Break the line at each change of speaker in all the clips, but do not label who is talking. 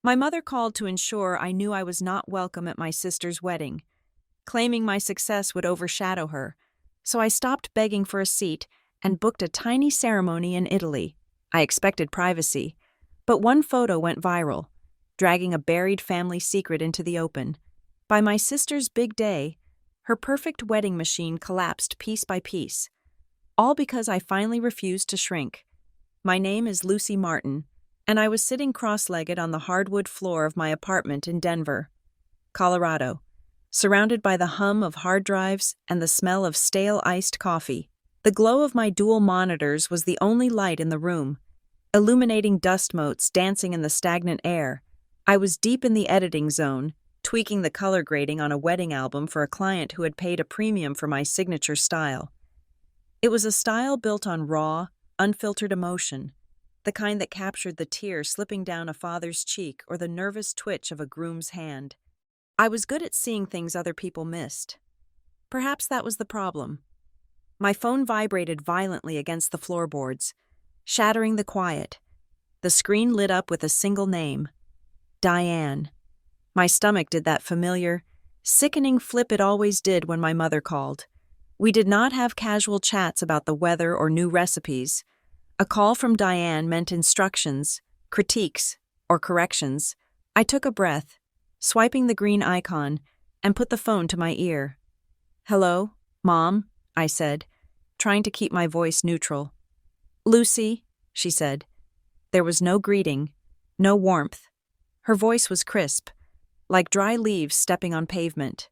My mother called to ensure I knew I was not welcome at my sister's wedding, claiming my success would overshadow her, so I stopped begging for a seat and booked a tiny ceremony in Italy. I expected privacy, but one photo went viral, dragging a buried family secret into the open. By my sister's big day, her perfect wedding machine collapsed piece by piece, all because I finally refused to shrink. My name is Lucy Martin, and I was sitting cross-legged on the hardwood floor of my apartment in Denver, Colorado, surrounded by the hum of hard drives and the smell of stale iced coffee. The glow of my dual monitors was the only light in the room, illuminating dust motes dancing in the stagnant air. I was deep in the editing zone, tweaking the color grading on a wedding album for a client who had paid a premium for my signature style. It was a style built on raw, unfiltered emotion, the kind that captured the tear slipping down a father's cheek or the nervous twitch of a groom's hand. I was good at seeing things other people missed. Perhaps that was the problem. My phone vibrated violently against the floorboards, shattering the quiet. The screen lit up with a single name: Diane. My stomach did that familiar, sickening flip it always did when my mother called. We did not have casual chats about the weather or new recipes. A call from Diane meant instructions, critiques, or corrections. I took a breath, swiping the green icon, and put the phone to my ear. "Hello, Mom," I said, trying to keep my voice neutral. "Lucy," she said. There was no greeting, no warmth. Her voice was crisp, like dry leaves stepping on pavement.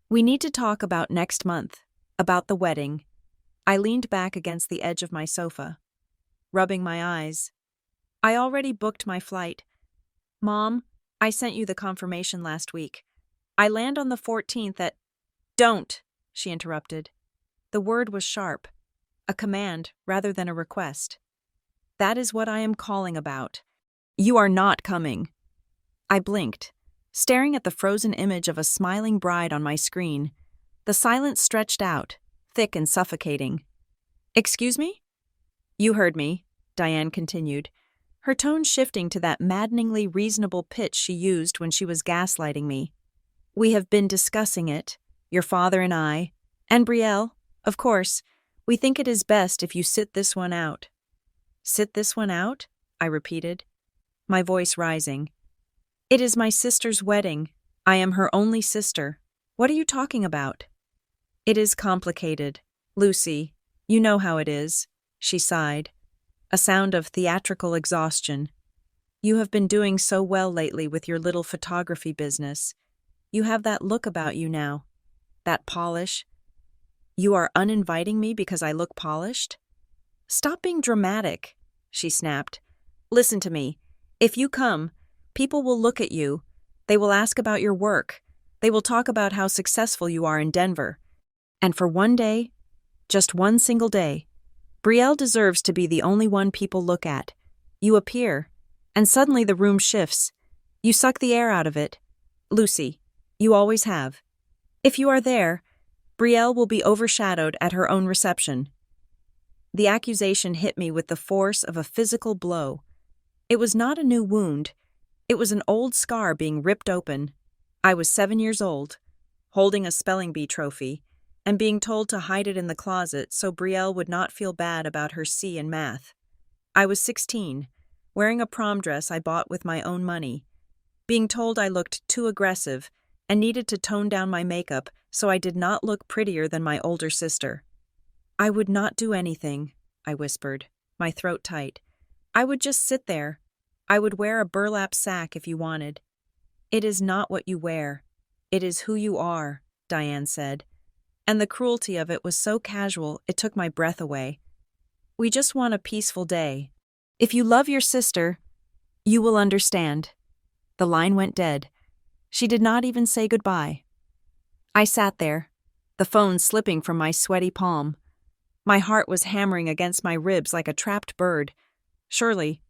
"We need to talk about next month, about the wedding." I leaned back against the edge of my sofa, rubbing my eyes. "I already booked my flight. Mom, I sent you the confirmation last week. I land on the 14th at—" "Don't," she interrupted. The word was sharp, a command rather than a request. "That is what I am calling about. You are not coming." I blinked, staring at the frozen image of a smiling bride on my screen. The silence stretched out, thick and suffocating. "Excuse me?" "You heard me," Diane continued, her tone shifting to that maddeningly reasonable pitch she used when she was gaslighting me. "We have been discussing it, your father and I, and Brielle, of course. We think it is best if you sit this one out." "Sit this one out?" I repeated, my voice rising. "It is my sister's wedding. I am her only sister. What are you talking about?" "It is complicated, Lucy. You know how it is," she sighed, a sound of theatrical exhaustion. "You have been doing so well lately with your little photography business. You have that look about you now, that polish. You are uninviting me because I look polished?" "Stop being dramatic," she snapped. "Listen to me. If you come, people will look at you. They will ask about your work. They will talk about how successful you are in Denver. And for one day, just one single day, Brielle deserves to be the only one people look at. You appear, and suddenly the room shifts. You suck the air out of it. Lucy, you always have. If you are there, Brielle will be overshadowed at her own reception." The accusation hit me with the force of a physical blow. It was not a new wound. It was an old scar being ripped open. I was 7 years old, holding a spelling bee trophy, and being told to hide it in the closet so Brielle would not feel bad about her C in math. I was 16, wearing a prom dress I bought with my own money, being told I looked too aggressive and needed to tone down my makeup so I did not look prettier than my older sister. "I would not do anything," I whispered, my throat tight. "I would just sit there. I would wear a burlap sack if you wanted." "It is not what you wear. It is who you are," Diane said. And the cruelty of it was so casual it took my breath away. "We just want a peaceful day. If you love your sister, you will understand." The line went dead. She did not even say goodbye. I sat there, the phone slipping from my sweaty palm. My heart was hammering against my ribs like a trapped bird. Surely,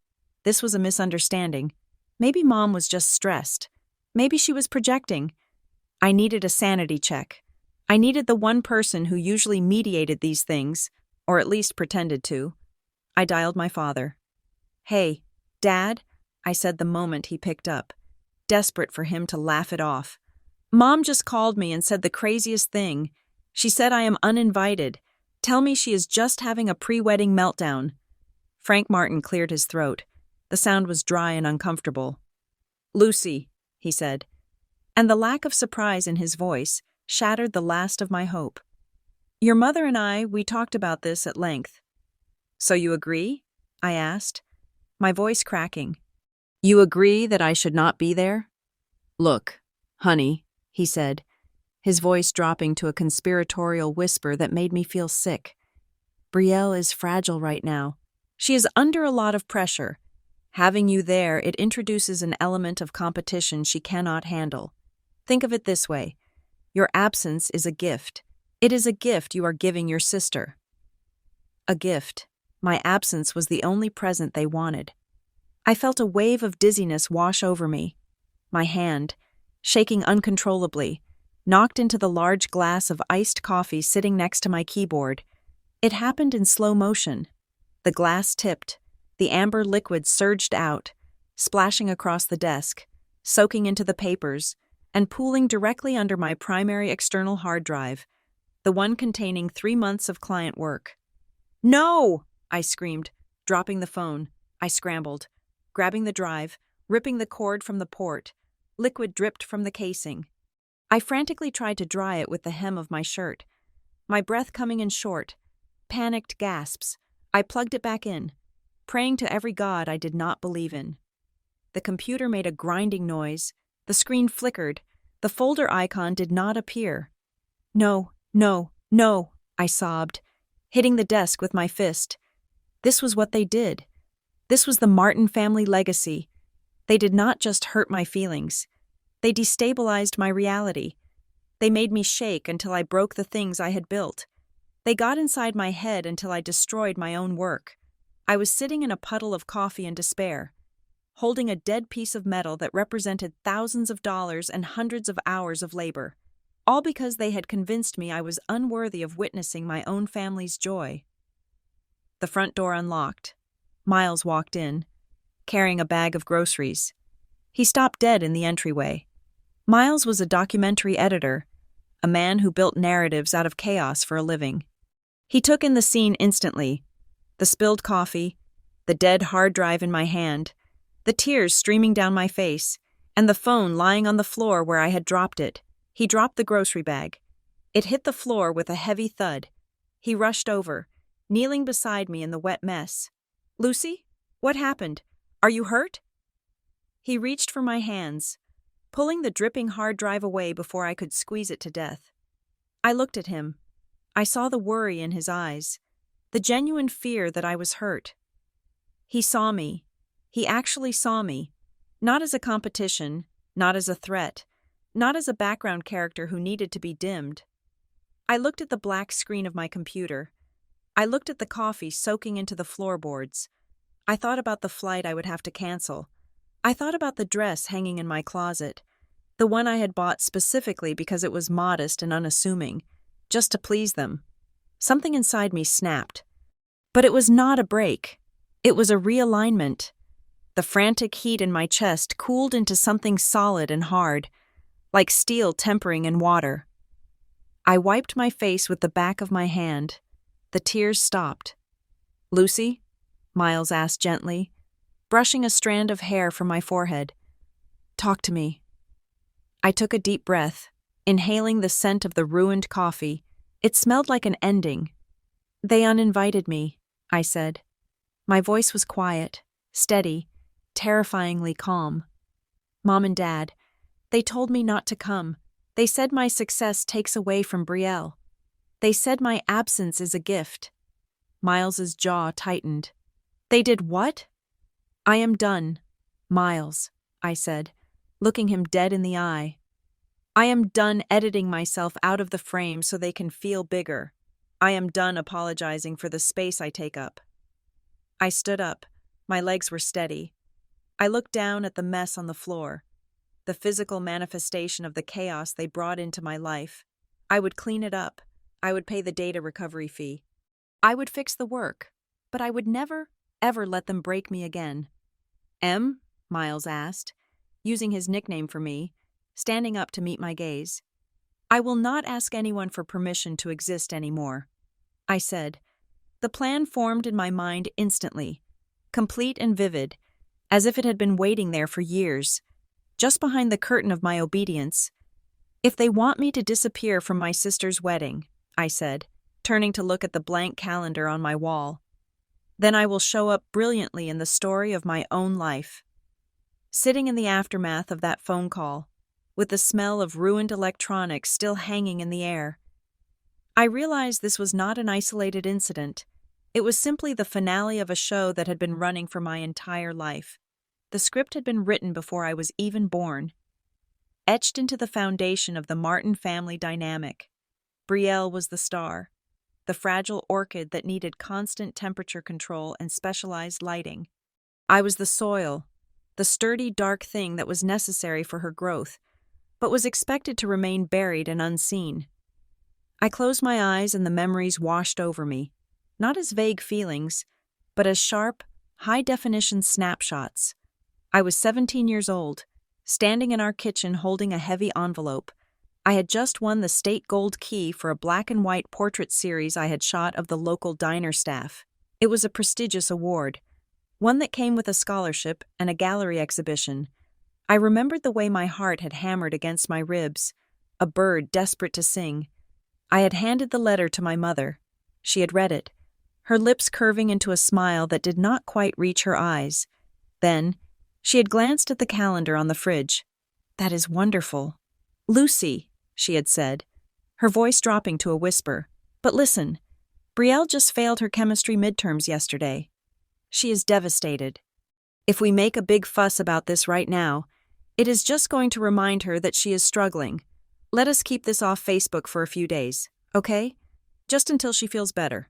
this was a misunderstanding. Maybe Mom was just stressed. Maybe she was projecting. I needed a sanity check. I needed the one person who usually mediated these things, or at least pretended to. I dialed my father. "Hey, Dad, I said the moment he picked up, desperate for him to laugh it off. Mom just called me and said the craziest thing. She said I am uninvited. Tell me she is just having a pre-wedding meltdown. Frank Martin cleared his throat. The sound was dry and uncomfortable. Lucy, he said, and the lack of surprise in his voice shattered the last of my hope. Your mother and I, we talked about this at length. So you agree? I asked, my voice cracking. You agree that I should not be there? Look, honey, he said, his voice dropping to a conspiratorial whisper that made me feel sick. Brielle is fragile right now. She is under a lot of pressure. Having you there, it introduces an element of competition she cannot handle. Think of it this way. Your absence is a gift. It is a gift you are giving your sister. A gift. My absence was the only present they wanted. I felt a wave of dizziness wash over me. My hand, shaking uncontrollably, knocked into the large glass of iced coffee sitting next to my keyboard. It happened in slow motion. The glass tipped. The amber liquid surged out, splashing across the desk, soaking into the papers, and pooling directly under my primary external hard drive, the one containing 3 months of client work. No! I screamed, dropping the phone. I scrambled, grabbing the drive, ripping the cord from the port. Liquid dripped from the casing. I frantically tried to dry it with the hem of my shirt. My breath coming in short, panicked gasps. I plugged it back in, praying to every god I did not believe in. The computer made a grinding noise. The screen flickered. The folder icon did not appear. No, no, no, I sobbed, hitting the desk with my fist. This was what they did. This was the Martin family legacy. They did not just hurt my feelings. They destabilized my reality. They made me shake until I broke the things I had built. They got inside my head until I destroyed my own work. I was sitting in a puddle of coffee in despair, holding a dead piece of metal that represented thousands of dollars and hundreds of hours of labor, all because they had convinced me I was unworthy of witnessing my own family's joy. The front door unlocked. Miles walked in, carrying a bag of groceries. He stopped dead in the entryway. Miles was a documentary editor, a man who built narratives out of chaos for a living. He took in the scene instantly, the spilled coffee, the dead hard drive in my hand, the tears streaming down my face, and the phone lying on the floor where I had dropped it. He dropped the grocery bag. It hit the floor with a heavy thud. He rushed over, kneeling beside me in the wet mess. Lucy, what happened? Are you hurt? He reached for my hands, pulling the dripping hard drive away before I could squeeze it to death. I looked at him. I saw the worry in his eyes, the genuine fear that I was hurt. He saw me. He actually saw me, not as a competition, not as a threat, not as a background character who needed to be dimmed. I looked at the black screen of my computer. I looked at the coffee soaking into the floorboards. I thought about the flight I would have to cancel. I thought about the dress hanging in my closet, the one I had bought specifically because it was modest and unassuming, just to please them. Something inside me snapped. But it was not a break. It was a realignment. The frantic heat in my chest cooled into something solid and hard, like steel tempering in water. I wiped my face with the back of my hand. The tears stopped. Lucy? Miles asked gently, brushing a strand of hair from my forehead. Talk to me. I took a deep breath, inhaling the scent of the ruined coffee. It smelled like an ending. They uninvited me, I said. My voice was quiet, steady, terrifyingly calm. Mom and Dad, they told me not to come. They said my success takes away from Brielle. They said my absence is a gift. Miles's jaw tightened. They did what? I am done, Miles, I said, looking him dead in the eye. I am done editing myself out of the frame so they can feel bigger. I am done apologizing for the space I take up. I stood up. My legs were steady. I looked down at the mess on the floor, the physical manifestation of the chaos they brought into my life. I would clean it up. I would pay the data recovery fee. I would fix the work, but I would never, ever let them break me again. Miles asked, using his nickname for me, standing up to meet my gaze. I will not ask anyone for permission to exist anymore, I said. The plan formed in my mind instantly, complete and vivid, as if it had been waiting there for years, just behind the curtain of my obedience. If they want me to disappear from my sister's wedding, I said, turning to look at the blank calendar on my wall, then I will show up brilliantly in the story of my own life. Sitting in the aftermath of that phone call, with the smell of ruined electronics still hanging in the air, I realized this was not an isolated incident. It was simply the finale of a show that had been running for my entire life. The script had been written before I was even born. Etched into the foundation of the Martin family dynamic, Brielle was the star, the fragile orchid that needed constant temperature control and specialized lighting. I was the soil, the sturdy, dark thing that was necessary for her growth, but was expected to remain buried and unseen. I closed my eyes and the memories washed over me, not as vague feelings, but as sharp, high-definition snapshots. I was 17 years old, standing in our kitchen holding a heavy envelope. I had just won the state gold key for a black-and-white portrait series I had shot of the local diner staff. It was a prestigious award, one that came with a scholarship and a gallery exhibition. I remembered the way my heart had hammered against my ribs, a bird desperate to sing. I had handed the letter to my mother. She had read it, her lips curving into a smile that did not quite reach her eyes. Then, she had glanced at the calendar on the fridge. "That is wonderful. Lucy," she had said, her voice dropping to a whisper. "But listen, Brielle just failed her chemistry midterms yesterday. She is devastated. If we make a big fuss about this right now, it is just going to remind her that she is struggling. Let us keep this off Facebook for a few days, okay? Just until she feels better."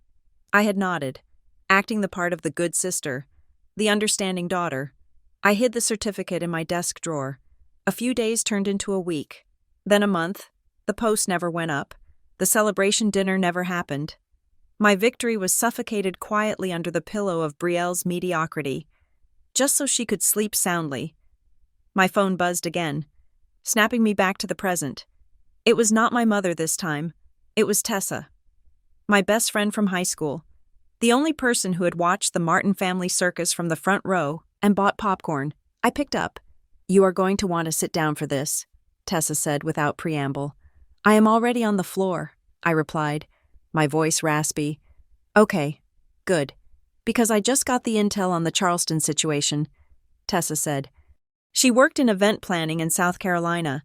I had nodded, acting the part of the good sister, the understanding daughter. I hid the certificate in my desk drawer. A few days turned into a week, then a month. The post never went up. The celebration dinner never happened. My victory was suffocated quietly under the pillow of Brielle's mediocrity, just so she could sleep soundly. My phone buzzed again, snapping me back to the present. It was not my mother this time. It was Tessa, my best friend from high school, the only person who had watched the Martin family circus from the front row and bought popcorn. I picked up. "You are going to want to sit down for this," Tessa said without preamble. "I am already on the floor," I replied, my voice raspy. "Okay, good, because I just got the intel on the Charleston situation," Tessa said. She worked in event planning in South Carolina,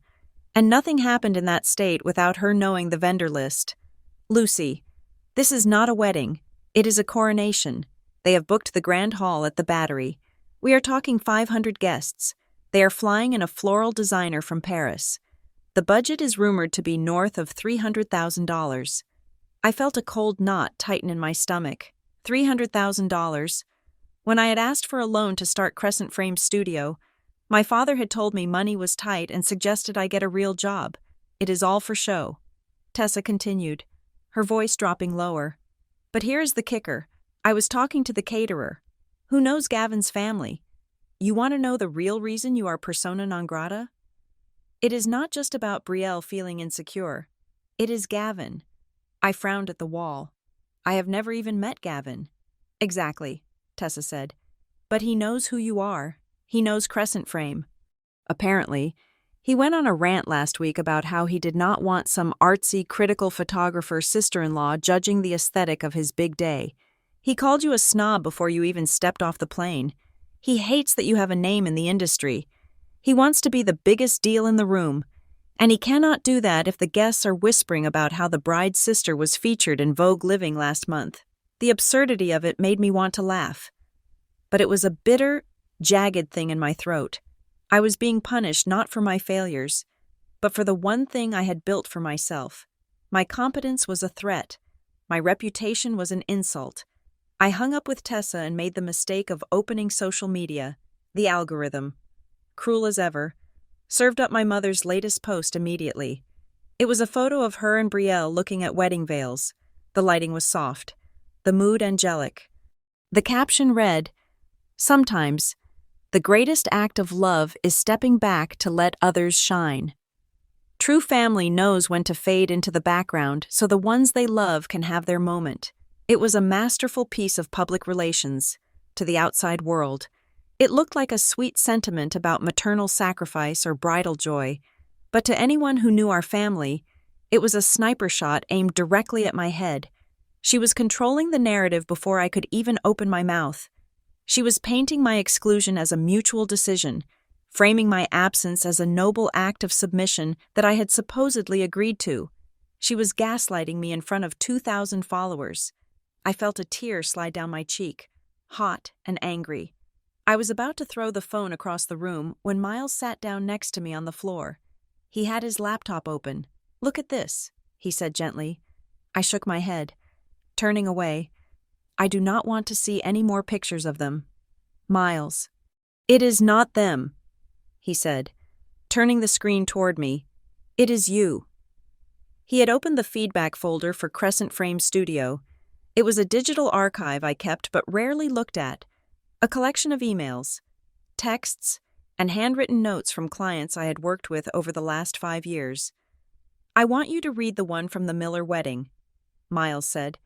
and nothing happened in that state without her knowing the vendor list. "Lucy, this is not a wedding. It is a coronation. They have booked the Grand Hall at the Battery. We are talking 500 guests. They are flying in a floral designer from Paris. The budget is rumored to be north of $300,000. I felt a cold knot tighten in my stomach. $300,000. When I had asked for a loan to start Crescent Frame Studio, my father had told me money was tight and suggested I get a real job. It is all for show. Tessa continued, her voice dropping lower. But here is the kicker. I was talking to the caterer. Who knows Gavin's family? You want to know the real reason you are persona non grata? It is not just about Brielle feeling insecure. It is Gavin. I frowned at the wall. I have never even met Gavin. Exactly, Tessa said. But he knows who you are. He knows Crescent Frame. Apparently, he went on a rant last week about how he did not want some artsy, critical photographer sister-in-law judging the aesthetic of his big day. He called you a snob before you even stepped off the plane. He hates that you have a name in the industry. He wants to be the biggest deal in the room, and he cannot do that if the guests are whispering about how the bride's sister was featured in Vogue Living last month. The absurdity of it made me want to laugh. But it was a bitter, jagged thing in my throat. I was being punished not for my failures, but for the one thing I had built for myself. My competence was a threat. My reputation was an insult. I hung up with Tessa and made the mistake of opening social media. The algorithm, cruel as ever, served up my mother's latest post immediately. It was a photo of her and Brielle looking at wedding veils. The lighting was soft, the mood angelic. The caption read, "Sometimes, The greatest act of love is stepping back to let others shine. True family knows when to fade into the background so the ones they love can have their moment. It was a masterful piece of public relations. To the outside world, it looked like a sweet sentiment about maternal sacrifice or bridal joy, but to anyone who knew our family, it was a sniper shot aimed directly at my head. She was controlling the narrative before I could even open my mouth. She was painting my exclusion as a mutual decision, framing my absence as a noble act of submission that I had supposedly agreed to. She was gaslighting me in front of 2,000 followers. I felt a tear slide down my cheek, hot and angry. I was about to throw the phone across the room when Miles sat down next to me on the floor. He had his laptop open. "Look at this," he said gently. I shook my head, turning away. "I do not want to see any more pictures of them." "Miles." "It is not them," he said, turning the screen toward me. "It is you." He had opened the feedback folder for Crescent Frame Studio. It was a digital archive I kept but rarely looked at. A collection of emails, texts, and handwritten notes from clients I had worked with over the last 5 years. "I want you to read the one from the Miller wedding," Miles said,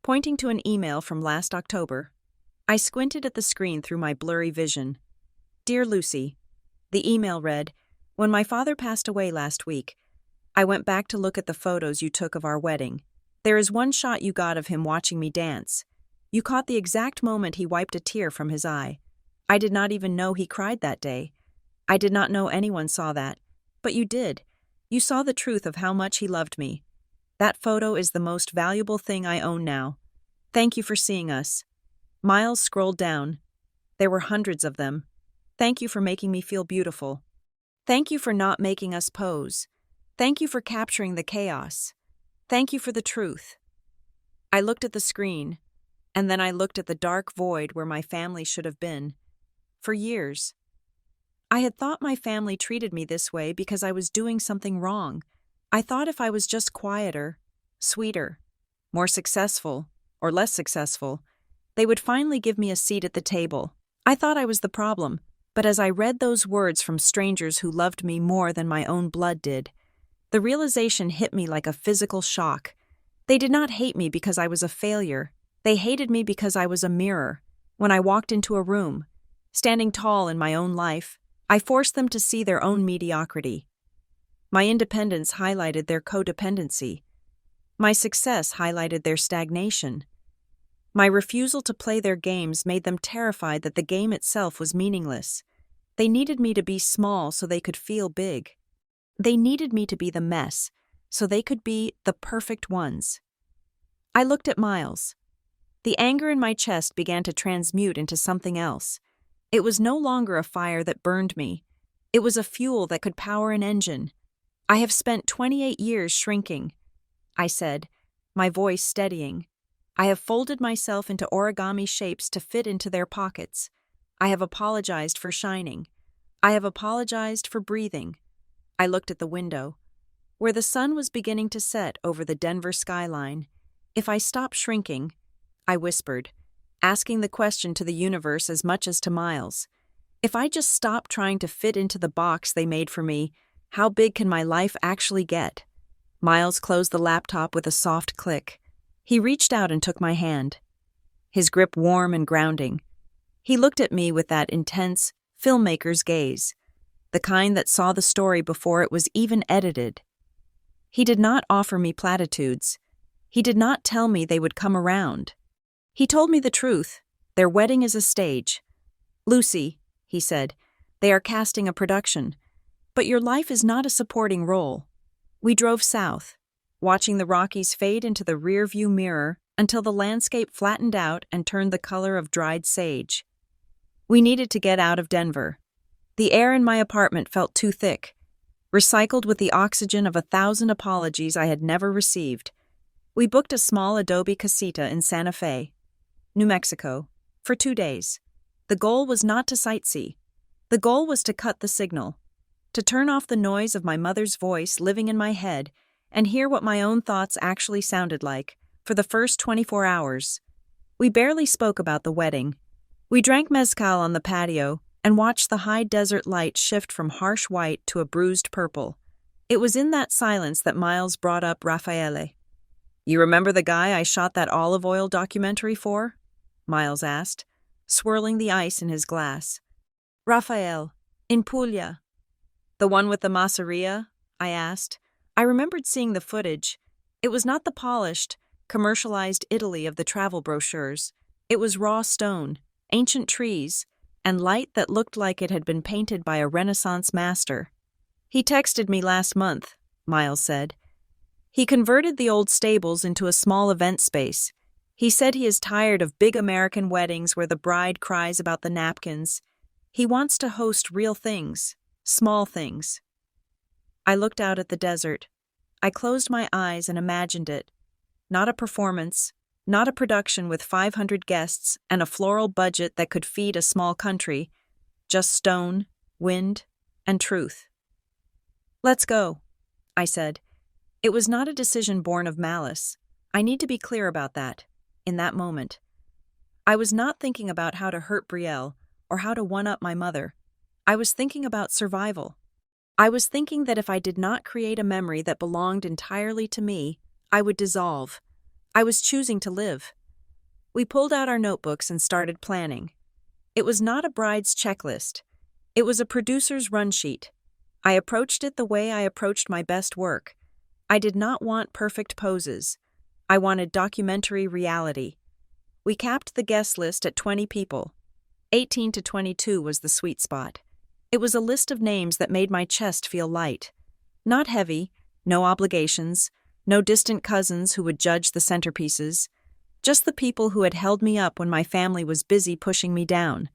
pointing to an email from last October. I squinted at the screen through my blurry vision. "Dear Lucy," the email read, "when my father passed away last week, I went back to look at the photos you took of our wedding. There is one shot you got of him watching me dance. You caught the exact moment he wiped a tear from his eye. I did not even know he cried that day. I did not know anyone saw that. But you did. You saw the truth of how much he loved me. That photo is the most valuable thing I own now. Thank you for seeing us." Miles scrolled down. There were hundreds of them. "Thank you for making me feel beautiful. Thank you for not making us pose. Thank you for capturing the chaos. Thank you for the truth." I looked at the screen, and then I looked at the dark void where my family should have been. For years, I had thought my family treated me this way because I was doing something wrong. I thought if I was just quieter, sweeter, more successful, or less successful, they would finally give me a seat at the table. I thought I was the problem, but as I read those words from strangers who loved me more than my own blood did, the realization hit me like a physical shock. They did not hate me because I was a failure. They hated me because I was a mirror. When I walked into a room, standing tall in my own life, I forced them to see their own mediocrity. My independence highlighted their codependency. My success highlighted their stagnation. My refusal to play their games made them terrified that the game itself was meaningless. They needed me to be small so they could feel big. They needed me to be the mess so they could be the perfect ones. I looked at Miles. The anger in my chest began to transmute into something else. It was no longer a fire that burned me. It was a fuel that could power an engine. "I have spent 28 years shrinking," I said, my voice steadying. "I have folded myself into origami shapes to fit into their pockets. I have apologized for shining. I have apologized for breathing." I looked at the window, where the sun was beginning to set over the Denver skyline. "If I stop shrinking," I whispered, asking the question to the universe as much as to Miles. "If I just stop trying to fit into the box they made for me, how big can my life actually get?" Miles closed the laptop with a soft click. He reached out and took my hand, his grip warm and grounding. He looked at me with that intense, filmmaker's gaze, the kind that saw the story before it was even edited. He did not offer me platitudes. He did not tell me they would come around. He told me the truth. Their wedding is a stage. "Lucy," he said, "they are casting a production. But your life is not a supporting role." We drove south, watching the Rockies fade into the rearview mirror until the landscape flattened out and turned the color of dried sage. We needed to get out of Denver. The air in my apartment felt too thick, recycled with the oxygen of 1,000 apologies I had never received. We booked a small adobe casita in Santa Fe, New Mexico, for 2 days. The goal was not to sightsee. The goal was to cut the signal, to turn off the noise of my mother's voice living in my head and hear what my own thoughts actually sounded like. For the first 24 hours, we barely spoke about the wedding. We drank mezcal on the patio and watched the high desert light shift from harsh white to a bruised purple. It was in that silence that Miles brought up Raffaele. "You remember the guy I shot that olive oil documentary for?" Miles asked, swirling the ice in his glass. "Raphael, in Puglia." "The one with the masseria?" I asked. I remembered seeing the footage. It was not the polished, commercialized Italy of the travel brochures. It was raw stone, ancient trees, and light that looked like it had been painted by a Renaissance master. "He texted me last month," Miles said. "He converted the old stables into a small event space. He said he is tired of big American weddings where the bride cries about the napkins. He wants to host real things, small things." I looked out at the desert. I closed my eyes and imagined it. Not a performance, not a production with 500 guests and a floral budget that could feed a small country, just stone, wind, and truth. "Let's go," I said. It was not a decision born of malice. I need to be clear about that, in that moment. I was not thinking about how to hurt Brielle or how to one-up my mother. I was thinking about survival. I was thinking that if I did not create a memory that belonged entirely to me, I would dissolve. I was choosing to live. We pulled out our notebooks and started planning. It was not a bride's checklist. It was a producer's run sheet. I approached it the way I approached my best work. I did not want perfect poses. I wanted documentary reality. We capped the guest list at 20 people. 18 to 22 was the sweet spot. It was a list of names that made my chest feel light. Not heavy, no obligations, no distant cousins who would judge the centerpieces. Just the people who had held me up when my family was busy pushing me down.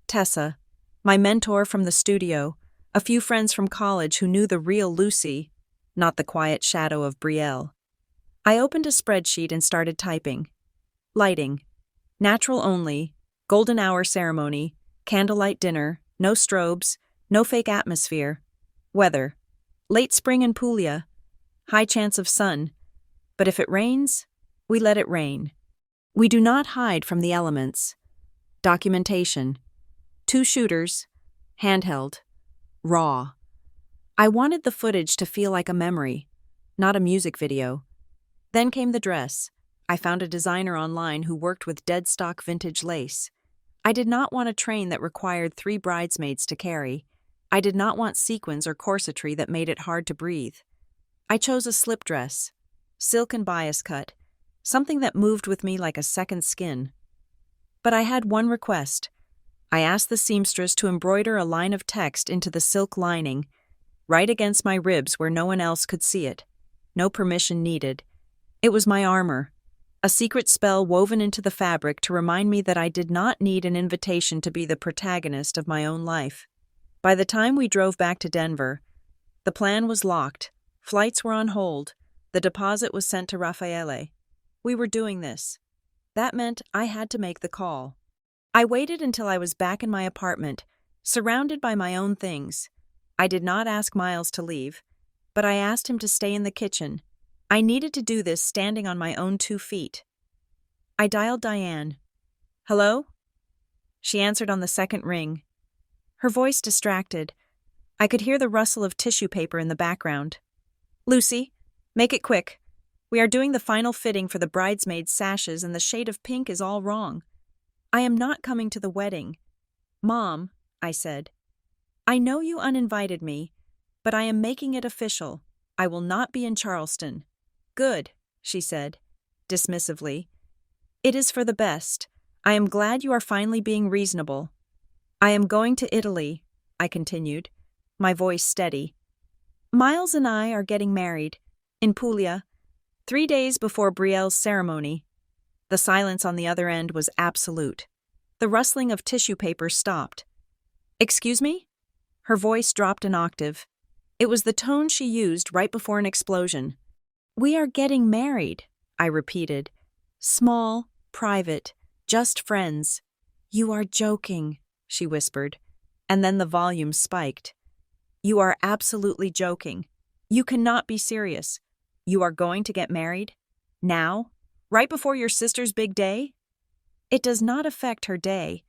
Tessa, my mentor from the studio, a few friends from college who knew the real Lucy, not the quiet shadow of Brielle. I opened a spreadsheet and started typing. Lighting. Natural only, golden hour ceremony, candlelight dinner, no strobes, no fake atmosphere. Weather. Late spring in Puglia. High chance of sun. But if it rains, we let it rain. We do not hide from the elements. Documentation. 2 shooters. Handheld. Raw. I wanted the footage to feel like a memory, not a music video. Then came the dress. I found a designer online who worked with dead stock vintage lace. I did not want a train that required 3 bridesmaids to carry. I did not want sequins or corsetry that made it hard to breathe. I chose a slip dress, silk and bias cut, something that moved with me like a second skin. But I had one request. I asked the seamstress to embroider a line of text into the silk lining, right against my ribs where no one else could see it. No permission needed. It was my armor, a secret spell woven into the fabric to remind me that I did not need an invitation to be the protagonist of my own life. By the time we drove back to Denver, the plan was locked, flights were on hold, the deposit was sent to Raffaele. We were doing this. That meant I had to make the call. I waited until I was back in my apartment, surrounded by my own things. I did not ask Miles to leave, but I asked him to stay in the kitchen. I needed to do this standing on my own 2 feet. I dialed Diane. "Hello?" She answered on the second ring. Her voice distracted. I could hear the rustle of tissue paper in the background. "Lucy, make it quick. We are doing the final fitting for the bridesmaids' sashes and the shade of pink is all wrong. I am not coming to the wedding." "Mom," I said, "I know you uninvited me, but I am making it official. I will not be in Charleston." "Good," she said, dismissively. "It is for the best. I am glad you are finally being reasonable." "I am going to Italy," I continued, my voice steady. "Miles and I are getting married, in Puglia, 3 days before Brielle's ceremony." The silence on the other end was absolute. The rustling of tissue paper stopped. "Excuse me?" Her voice dropped an octave. It was the tone she used right before an explosion. "We are getting married," I repeated. "Small, private, just friends." "You are joking," she whispered, and then the volume spiked. "You are absolutely joking. You cannot be serious. You are going to get married? Now? Right before your sister's big day?" "It does not affect her day.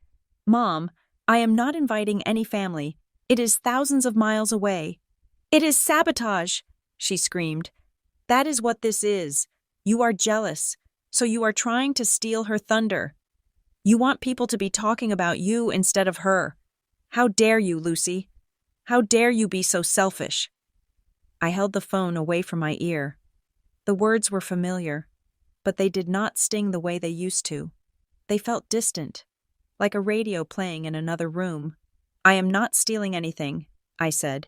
Mom, I am not inviting any family. It is thousands of miles away. It is sabotage, she screamed. That is what this is. You are jealous, so you are trying to steal her thunder. You want people to be talking about you instead of her. How dare you, Lucy? How dare you be so selfish? I held the phone away from my ear. The words were familiar, but they did not sting the way they used to. They felt distant, like a radio playing in another room. I am not stealing anything, I said,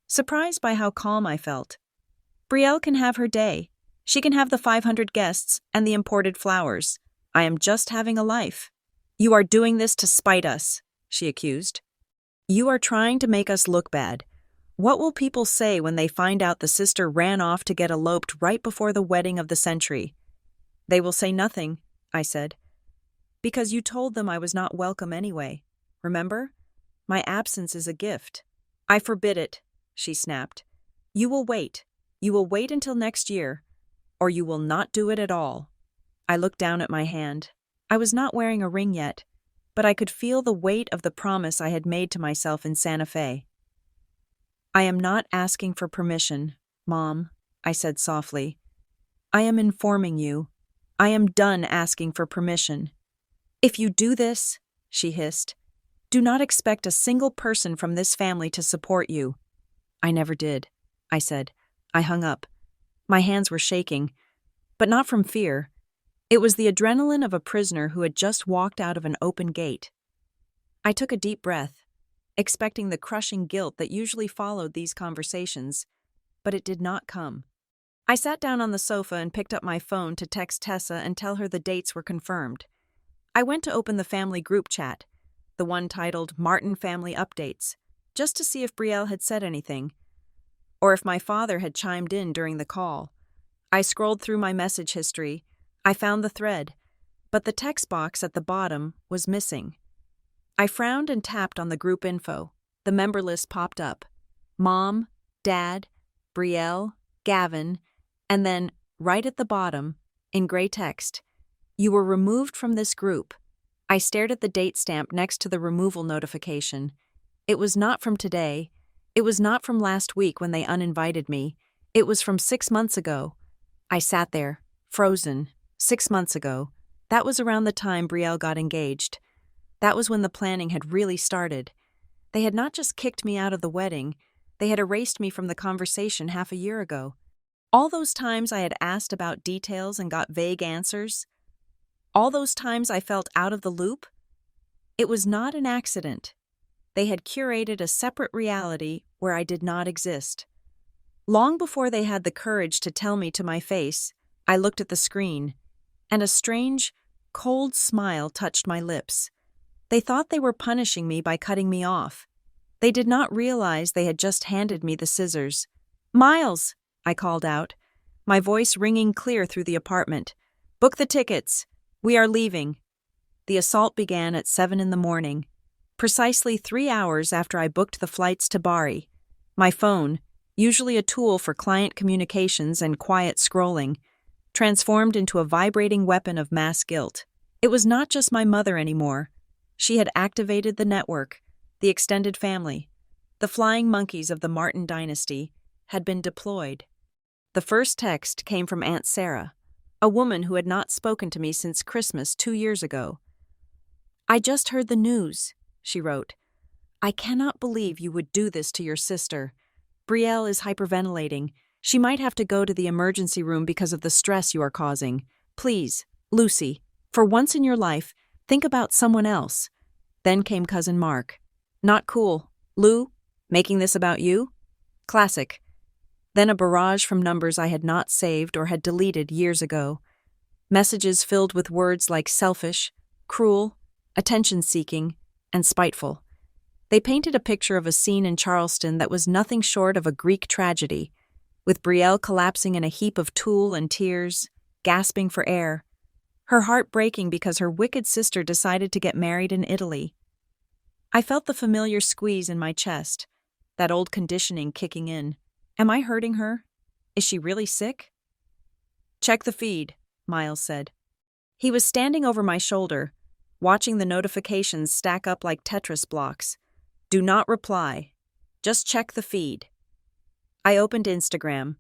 surprised by how calm I felt. Brielle can have her day. She can have the 500 guests and the imported flowers. I am just having a life. You are doing this to spite us, she accused. You are trying to make us look bad. What will people say when they find out the sister ran off to get eloped right before the wedding of the century? They will say nothing, I said. Because you told them I was not welcome anyway. Remember? My absence is a gift. I forbid it, she snapped. You will wait. You will wait until next year, or you will not do it at all. I looked down at my hand. I was not wearing a ring yet, but I could feel the weight of the promise I had made to myself in Santa Fe. I am not asking for permission, Mom, I said softly. I am informing you. I am done asking for permission. If you do this, she hissed, do not expect a single person from this family to support you. I never did, I said. I hung up. My hands were shaking, but not from fear. It was the adrenaline of a prisoner who had just walked out of an open gate. I took a deep breath, expecting the crushing guilt that usually followed these conversations, but it did not come. I sat down on the sofa and picked up my phone to text Tessa and tell her the dates were confirmed. I went to open the family group chat, the one titled Martin Family Updates, just to see if Brielle had said anything, or if my father had chimed in during the call. I scrolled through my message history. I found the thread, but the text box at the bottom was missing. I frowned and tapped on the group info. The member list popped up. Mom, Dad, Brielle, Gavin, and then, right at the bottom, in gray text, you were removed from this group. I stared at the date stamp next to the removal notification. It was not from today. It was not from last week when they uninvited me. It was from 6 months ago. I sat there, frozen. 6 months ago. That was around the time Brielle got engaged. That was when the planning had really started. They had not just kicked me out of the wedding, they had erased me from the conversation half a year ago. All those times I had asked about details and got vague answers. All those times I felt out of the loop. It was not an accident. They had curated a separate reality where I did not exist. Long before they had the courage to tell me to my face, I looked at the screen, and a strange, cold smile touched my lips. They thought they were punishing me by cutting me off. They did not realize they had just handed me the scissors. Miles, I called out, my voice ringing clear through the apartment. Book the tickets. We are leaving. The assault began at 7 a.m, precisely 3 hours after I booked the flights to Bari. My phone, usually a tool for client communications and quiet scrolling, transformed into a vibrating weapon of mass guilt. It was not just my mother anymore. She had activated the network, the extended family. The flying monkeys of the Martin dynasty had been deployed. The first text came from Aunt Sarah, a woman who had not spoken to me since Christmas 2 years ago. I just heard the news, she wrote. I cannot believe you would do this to your sister. Brielle is hyperventilating. She might have to go to the emergency room because of the stress you are causing. Please, Lucy, for once in your life, think about someone else. Then came Cousin Mark. Not cool. Lou, making this about you? Classic. Then a barrage from numbers I had not saved or had deleted years ago. Messages filled with words like selfish, cruel, attention-seeking, and spiteful. They painted a picture of a scene in Charleston that was nothing short of a Greek tragedy, with Brielle collapsing in a heap of tulle and tears, gasping for air, her heart breaking because her wicked sister decided to get married in Italy. I felt the familiar squeeze in my chest, that old conditioning kicking in. Am I hurting her? Is she really sick? Check the feed, Miles said. He was standing over my shoulder, watching the notifications stack up like Tetris blocks. Do not reply. Just check the feed. I opened Instagram.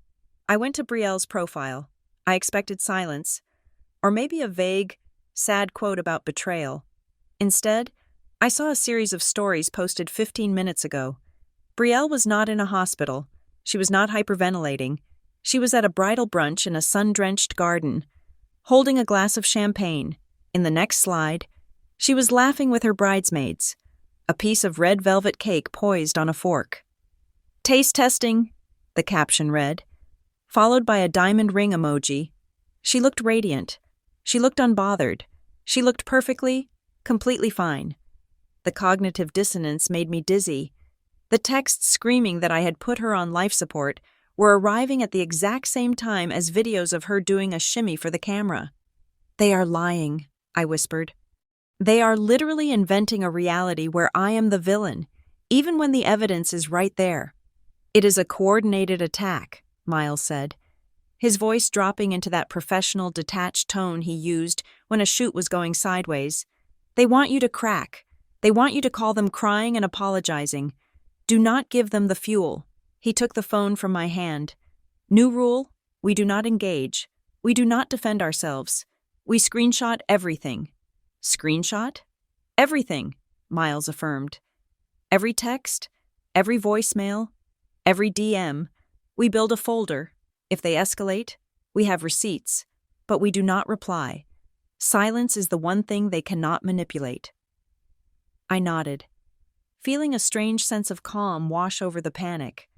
I went to Brielle's profile. I expected silence, or maybe a vague, sad quote about betrayal. Instead, I saw a series of stories posted 15 minutes ago. Brielle was not in a hospital. She was not hyperventilating. She was at a bridal brunch in a sun-drenched garden, holding a glass of champagne. In the next slide, she was laughing with her bridesmaids, a piece of red velvet cake poised on a fork. Taste testing, the caption read, followed by a diamond ring emoji. She looked radiant. She looked unbothered. She looked perfectly, completely fine. The cognitive dissonance made me dizzy. The texts screaming that I had put her on life support were arriving at the exact same time as videos of her doing a shimmy for the camera. They are lying, I whispered. They are literally inventing a reality where I am the villain, even when the evidence is right there. It is a coordinated attack, Miles said, his voice dropping into that professional, detached tone he used when a shoot was going sideways. They want you to crack. They want you to call them crying and apologizing. Do not give them the fuel. He took the phone from my hand. New rule: we do not engage. We do not defend ourselves. We screenshot everything. Screenshot? Everything, Miles affirmed. Every text, every voicemail, every DM. We build a folder. If they escalate, we have receipts, but we do not reply. Silence is the one thing they cannot manipulate. I nodded, feeling a strange sense of calm wash over the panic.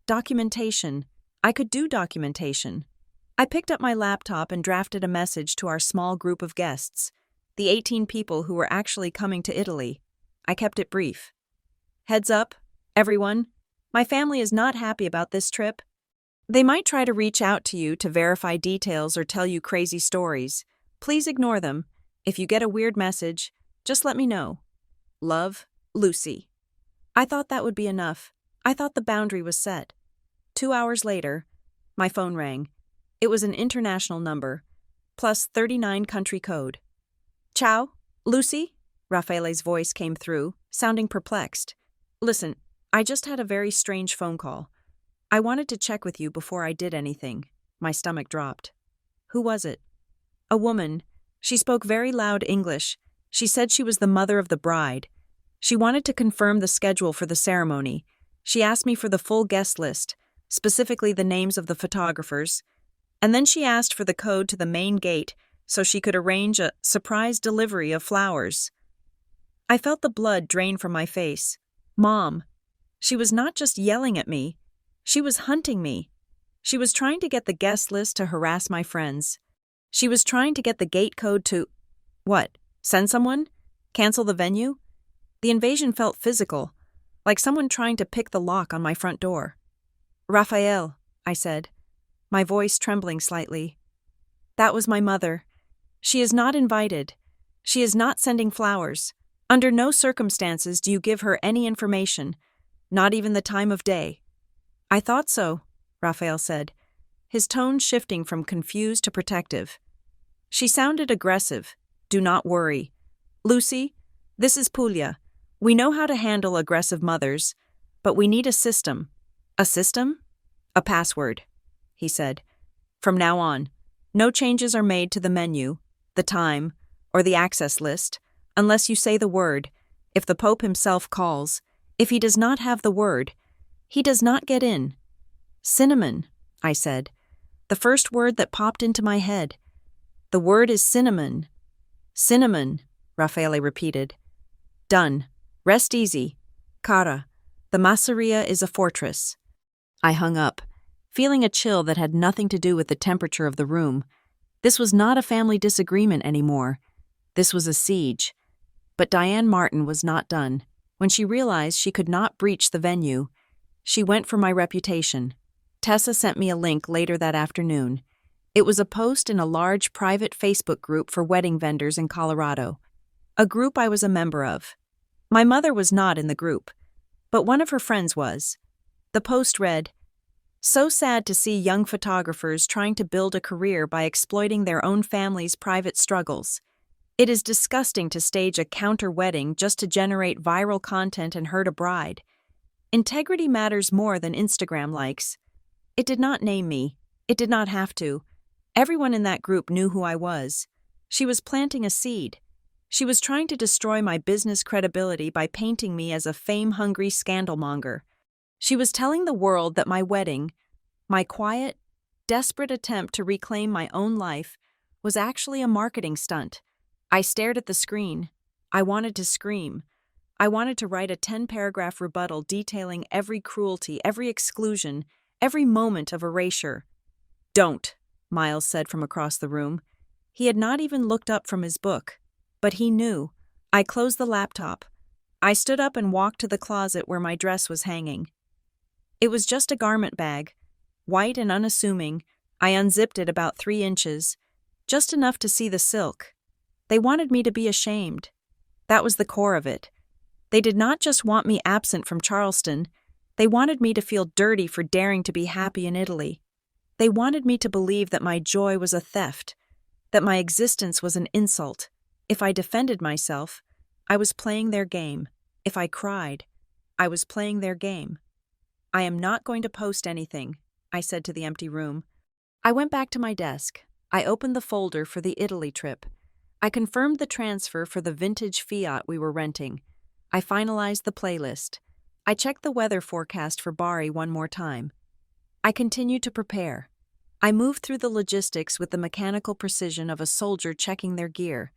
Documentation. I could do documentation. I picked up my laptop and drafted a message to our small group of guests, the 18 people who were actually coming to Italy. I kept it brief. Heads up, everyone. My family is not happy about this trip. They might try to reach out to you to verify details or tell you crazy stories. Please ignore them. If you get a weird message, just let me know. Love, Lucy. I thought that would be enough. I thought the boundary was set. 2 hours later, my phone rang. It was an international number, plus 39 country code. Ciao, Lucy? Raffaele's voice came through, sounding perplexed. Listen, I just had a very strange phone call. I wanted to check with you before I did anything. My stomach dropped. Who was it? A woman. She spoke very loud English. She said she was the mother of the bride. She wanted to confirm the schedule for the ceremony. She asked me for the full guest list, specifically the names of the photographers, and then she asked for the code to the main gate so she could arrange a surprise delivery of flowers. I felt the blood drain from my face. Mom. She was not just yelling at me. She was hunting me. She was trying to get the guest list to harass my friends. She was trying to get the gate code to... What? Send someone? Cancel the venue? The invasion felt physical, like someone trying to pick the lock on my front door. Raphael, I said, my voice trembling slightly. That was my mother. She is not invited. She is not sending flowers. Under no circumstances do you give her any information, not even the time of day. I thought so, Raphael said, his tone shifting from confused to protective. She sounded aggressive. Do not worry. Lucy, this is Puglia. We know how to handle aggressive mothers, but we need a system. A system? A password, he said. From now on, no changes are made to the menu, the time, or the access list, unless you say the word. If the Pope himself calls, if he does not have the word, he does not get in. Cinnamon, I said, the first word that popped into my head. The word is cinnamon. Cinnamon, Raffaele repeated. Done. Rest easy. Cara, the masseria is a fortress. I hung up, feeling a chill that had nothing to do with the temperature of the room. This was not a family disagreement anymore. This was a siege. But Diane Martin was not done. When she realized she could not breach the venue, she went for my reputation. Tessa sent me a link later that afternoon. It was a post in a large private Facebook group for wedding vendors in Colorado, a group I was a member of. My mother was not in the group, but one of her friends was. The post read, "So sad to see young photographers trying to build a career by exploiting their own family's private struggles. It is disgusting to stage a counter-wedding just to generate viral content and hurt a bride. Integrity matters more than Instagram likes. It did not name me. It did not have to. Everyone in that group knew who I was. She was planting a seed. She was trying to destroy my business credibility by painting me as a fame-hungry scandalmonger. She was telling the world that my wedding, my quiet, desperate attempt to reclaim my own life, was actually a marketing stunt. I stared at the screen. I wanted to scream. I wanted to write a 10-paragraph rebuttal detailing every cruelty, every exclusion, every moment of erasure. "Don't," Miles said from across the room. He had not even looked up from his book. But he knew. I closed the laptop. I stood up and walked to the closet where my dress was hanging. It was just a garment bag. White and unassuming, I unzipped it about 3 inches, just enough to see the silk. They wanted me to be ashamed. That was the core of it. They did not just want me absent from Charleston. They wanted me to feel dirty for daring to be happy in Italy. They wanted me to believe that my joy was a theft, that my existence was an insult. If I defended myself, I was playing their game. If I cried, I was playing their game. "I am not going to post anything," I said to the empty room. I went back to my desk. I opened the folder for the Italy trip. I confirmed the transfer for the vintage Fiat we were renting. I finalized the playlist. I checked the weather forecast for Bari one more time. I continued to prepare. I moved through the logistics with the mechanical precision of a soldier checking their gear.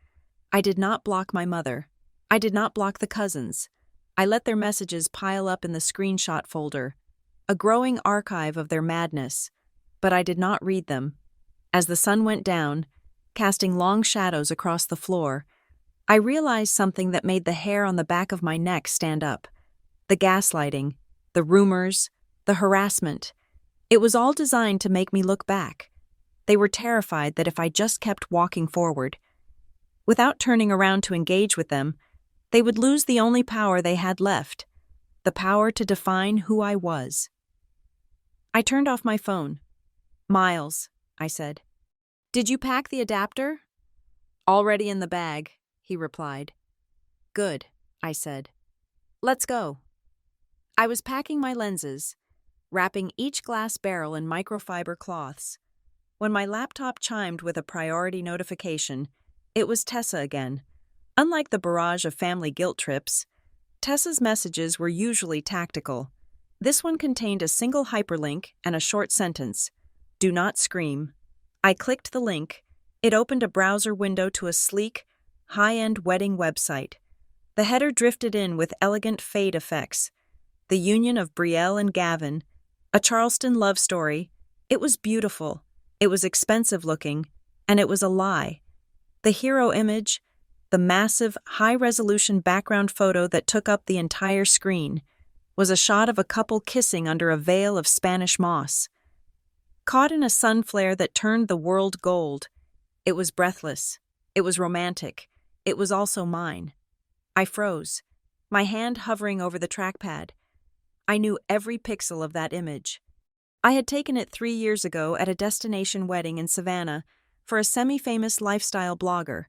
I did not block my mother. I did not block the cousins. I let their messages pile up in the screenshot folder, a growing archive of their madness, but I did not read them. As the sun went down, casting long shadows across the floor, I realized something that made the hair on the back of my neck stand up. The gaslighting, the rumors, the harassment. It was all designed to make me look back. They were terrified that if I just kept walking forward, without turning around to engage with them, they would lose the only power they had left, the power to define who I was. I turned off my phone. "Miles," I said, "did you pack the adapter?" "Already in the bag," he replied. "Good," I said. "Let's go." I was packing my lenses, wrapping each glass barrel in microfiber cloths. When my laptop chimed with a priority notification, it was Tessa again. Unlike the barrage of family guilt trips, Tessa's messages were usually tactical. This one contained a single hyperlink and a short sentence: "Do not scream." I clicked the link. It opened a browser window to a sleek, high-end wedding website. The header drifted in with elegant fade effects. The union of Brielle and Gavin, a Charleston love story. It was beautiful. It was expensive-looking, and it was a lie. The hero image, the massive, high-resolution background photo that took up the entire screen, was a shot of a couple kissing under a veil of Spanish moss. Caught in a sun flare that turned the world gold, it was breathless. It was romantic. It was also mine. I froze, my hand hovering over the trackpad. I knew every pixel of that image. I had taken it 3 years ago at a destination wedding in Savannah for a semi-famous lifestyle blogger.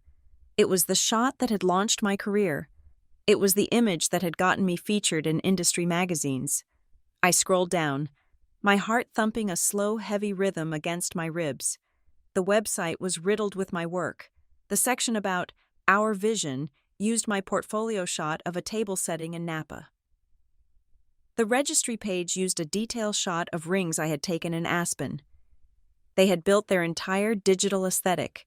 It was the shot that had launched my career. It was the image that had gotten me featured in industry magazines. I scrolled down, my heart thumping a slow, heavy rhythm against my ribs. The website was riddled with my work. The section about our vision used my portfolio shot of a table setting in Napa. The registry page used a detail shot of rings I had taken in Aspen. They had built their entire digital aesthetic,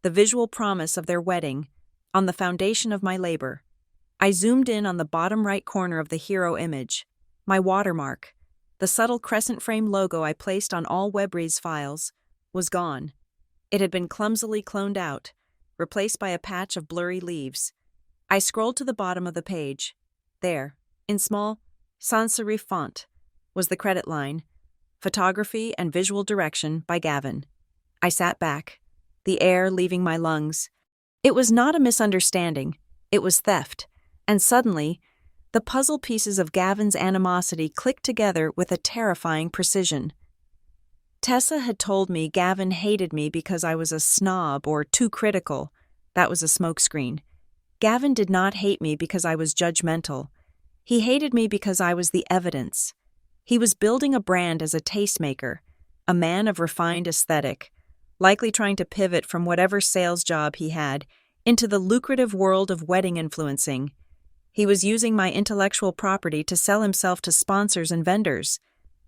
the visual promise of their wedding, on the foundation of my labor. I zoomed in on the bottom right corner of the hero image, my watermark. The subtle crescent frame logo I placed on all Webreads files was gone. It had been clumsily cloned out, replaced by a patch of blurry leaves. I scrolled to the bottom of the page. There, in small, sans serif font, was the credit line, "Photography and Visual Direction by Gavin." I sat back, the air leaving my lungs. It was not a misunderstanding, it was theft, and suddenly, the puzzle pieces of Gavin's animosity clicked together with a terrifying precision. Tessa had told me Gavin hated me because I was a snob or too critical, That was a smokescreen. Gavin did not hate me because I was judgmental. He hated me because I was the evidence. He was building a brand as a tastemaker, a man of refined aesthetic, likely trying to pivot from whatever sales job he had into the lucrative world of wedding influencing. He was using my intellectual property to sell himself to sponsors and vendors,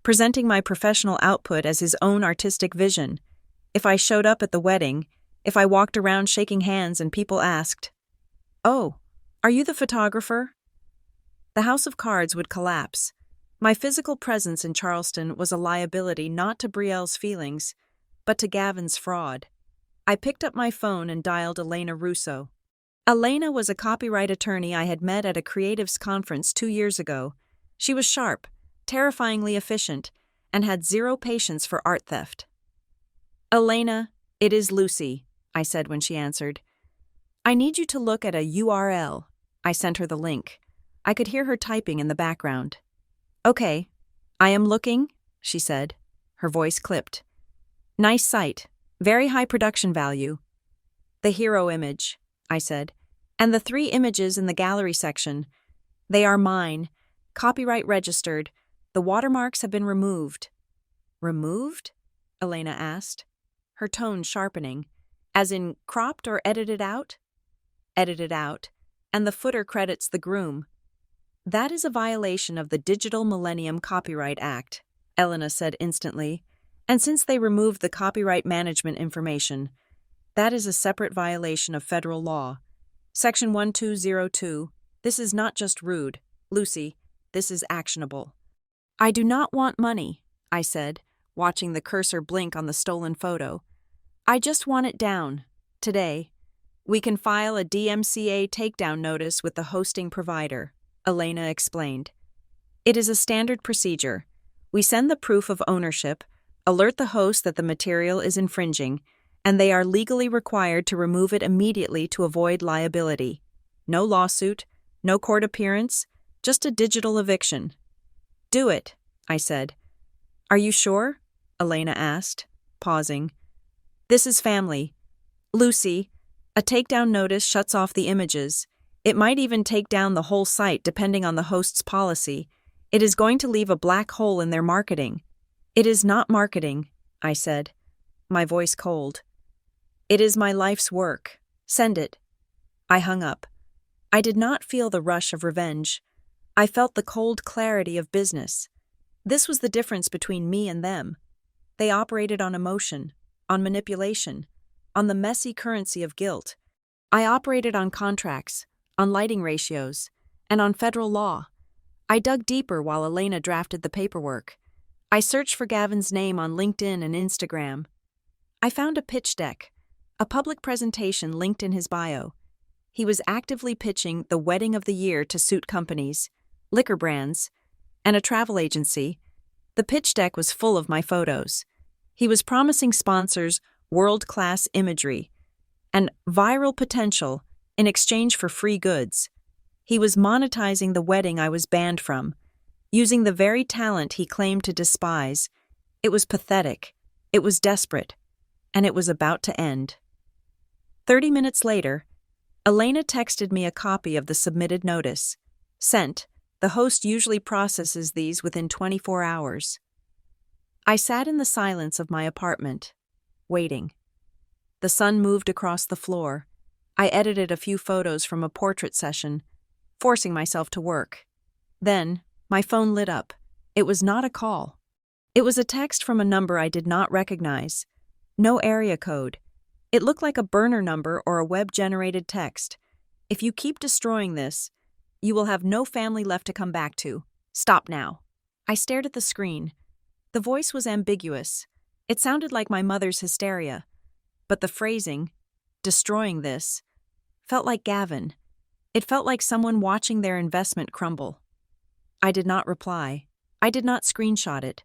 presenting my professional output as his own artistic vision. If I showed up at the wedding, if I walked around shaking hands and people asked, "Oh, are you the photographer?" The house of cards would collapse. My physical presence in Charleston was a liability not to Brielle's feelings, but to Gavin's fraud. I picked up my phone and dialed Elena Russo. Elena was a copyright attorney I had met at a creatives conference 2 years ago. She was sharp, terrifyingly efficient, and had zero patience for art theft. "Elena, it is Lucy," I said when she answered. "I need you to look at a URL." I sent her the link. I could hear her typing in the background. "Okay, I am looking," she said. Her voice clipped. "Nice site, very high production value." "The hero image," I said, "and the 3 images in the gallery section. They are mine, copyright registered. The watermarks have been removed." "Removed?" Elena asked, her tone sharpening. "As in cropped or edited out?" "Edited out, and the footer credits the groom." "That is a violation of the Digital Millennium Copyright Act," Elena said instantly. "And since they removed the copyright management information, that is a separate violation of federal law. Section 1202, this is not just rude. Lucy, this is actionable." "I do not want money," I said, watching the cursor blink on the stolen photo. "I just want it down. Today. We can file a DMCA takedown notice with the hosting provider," Elena explained. "It is a standard procedure. We send the proof of ownership, alert the host that the material is infringing, and they are legally required to remove it immediately to avoid liability. No lawsuit, no court appearance, just a digital eviction." "Do it," I said. "Are you sure?" Elena asked, pausing. "This is family. Lucy, a takedown notice shuts off the images. It might even take down the whole site depending on the host's policy. It is going to leave a black hole in their marketing." "It is not marketing," I said, my voice cold. "It is my life's work. Send it." I hung up. I did not feel the rush of revenge. I felt the cold clarity of business. This was the difference between me and them. They operated on emotion, on manipulation, on the messy currency of guilt. I operated on contracts, on lighting ratios, and on federal law. I dug deeper while Elena drafted the paperwork. I searched for Gavin's name on LinkedIn and Instagram. I found a pitch deck, a public presentation linked in his bio. He was actively pitching the wedding of the year to suit companies, liquor brands, and a travel agency. The pitch deck was full of my photos. He was promising sponsors world-class imagery and viral potential in exchange for free goods. He was monetizing the wedding I was banned from, using the very talent he claimed to despise. It was pathetic, it was desperate, and it was about to end. 30 minutes later, Elena texted me a copy of the submitted notice. Sent. The host usually processes these within 24 hours. I sat in the silence of my apartment, waiting. The sun moved across the floor. I edited a few photos from a portrait session, forcing myself to work. Then, my phone lit up. It was not a call. It was a text from a number I did not recognize. No area code. It looked like a burner number or a web-generated text. "If you keep destroying this, you will have no family left to come back to. Stop now." I stared at the screen. The voice was ambiguous. It sounded like my mother's hysteria. But the phrasing, "destroying this," felt like Gavin. It felt like someone watching their investment crumble. I did not reply. I did not screenshot it.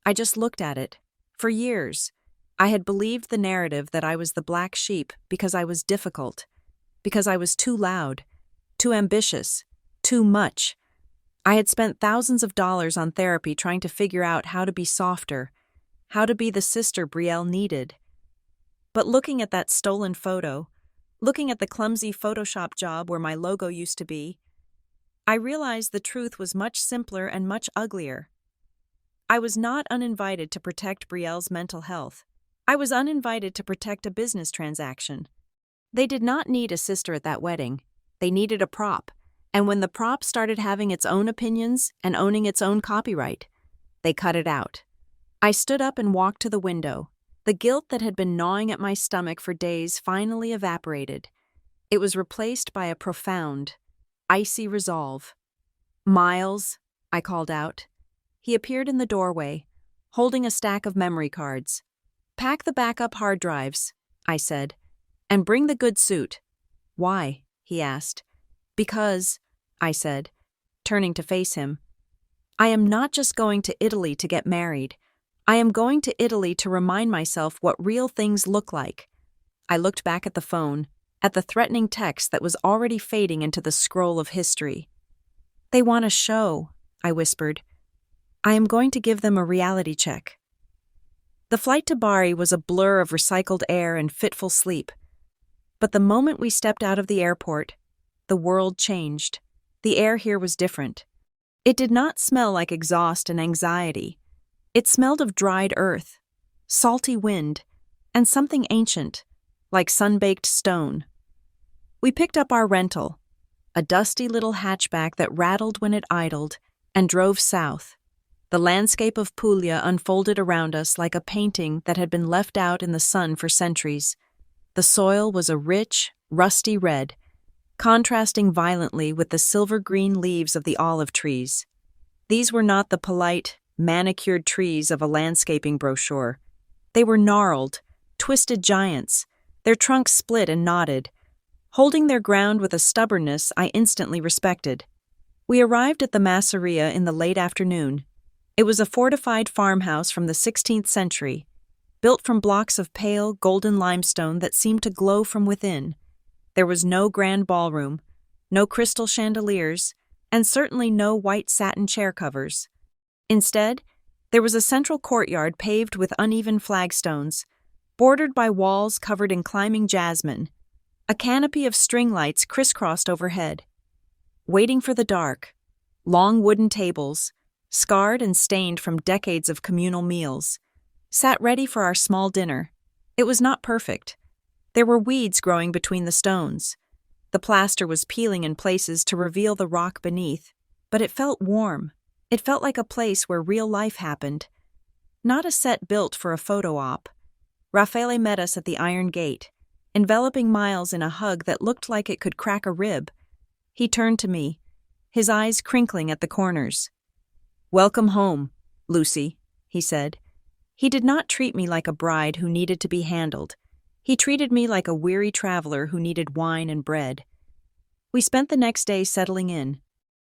I just looked at it. For years, I had believed the narrative that I was the black sheep because I was difficult, because I was too loud, too ambitious, too much. I had spent thousands of dollars on therapy trying to figure out how to be softer, how to be the sister Brielle needed. But looking at that stolen photo, Looking at the clumsy Photoshop job where my logo used to be, I realized the truth was much simpler and much uglier. I was not uninvited to protect Brielle's mental health. I was uninvited to protect a business transaction. They did not need a sister at that wedding. They needed a prop. And when the prop started having its own opinions and owning its own copyright, they cut it out. I stood up and walked to the window. The guilt that had been gnawing at my stomach for days finally evaporated. It was replaced by a profound, icy resolve. "Miles," I called out. He appeared in the doorway, holding a stack of memory cards. "Pack the backup hard drives," I said, "and bring the good suit." "Why?" he asked. "Because," I said, turning to face him, "I am not just going to Italy to get married. I am going to Italy to remind myself what real things look like." I looked back at the phone, at the threatening text that was already fading into the scroll of history. "They want a show," I whispered. "I am going to give them a reality check." The flight to Bari was a blur of recycled air and fitful sleep. But the moment we stepped out of the airport, the world changed. The air here was different. It did not smell like exhaust and anxiety. It smelled of dried earth, salty wind, and something ancient, like sun-baked stone. We picked up our rental, a dusty little hatchback that rattled when it idled, and drove south. The landscape of Puglia unfolded around us like a painting that had been left out in the sun for centuries. The soil was a rich, rusty red, contrasting violently with the silver-green leaves of the olive trees. These were not the polite, manicured trees of a landscaping brochure. They were gnarled, twisted giants, their trunks split and knotted, holding their ground with a stubbornness I instantly respected. We arrived at the Masseria in the late afternoon. It was a fortified farmhouse from the 16th century, built from blocks of pale, golden limestone that seemed to glow from within. There was no grand ballroom, no crystal chandeliers, and certainly no white satin chair covers. Instead, there was a central courtyard paved with uneven flagstones, bordered by walls covered in climbing jasmine. A canopy of string lights crisscrossed overhead. Waiting for the dark, long wooden tables, scarred and stained from decades of communal meals, sat ready for our small dinner. It was not perfect. There were weeds growing between the stones. The plaster was peeling in places to reveal the rock beneath, but it felt warm. It felt like a place where real life happened. Not a set built for a photo op. Raffaele met us at the iron gate, enveloping Miles in a hug that looked like it could crack a rib. He turned to me, his eyes crinkling at the corners. "Welcome home, Lucy," he said. He did not treat me like a bride who needed to be handled. He treated me like a weary traveler who needed wine and bread. We spent the next day settling in.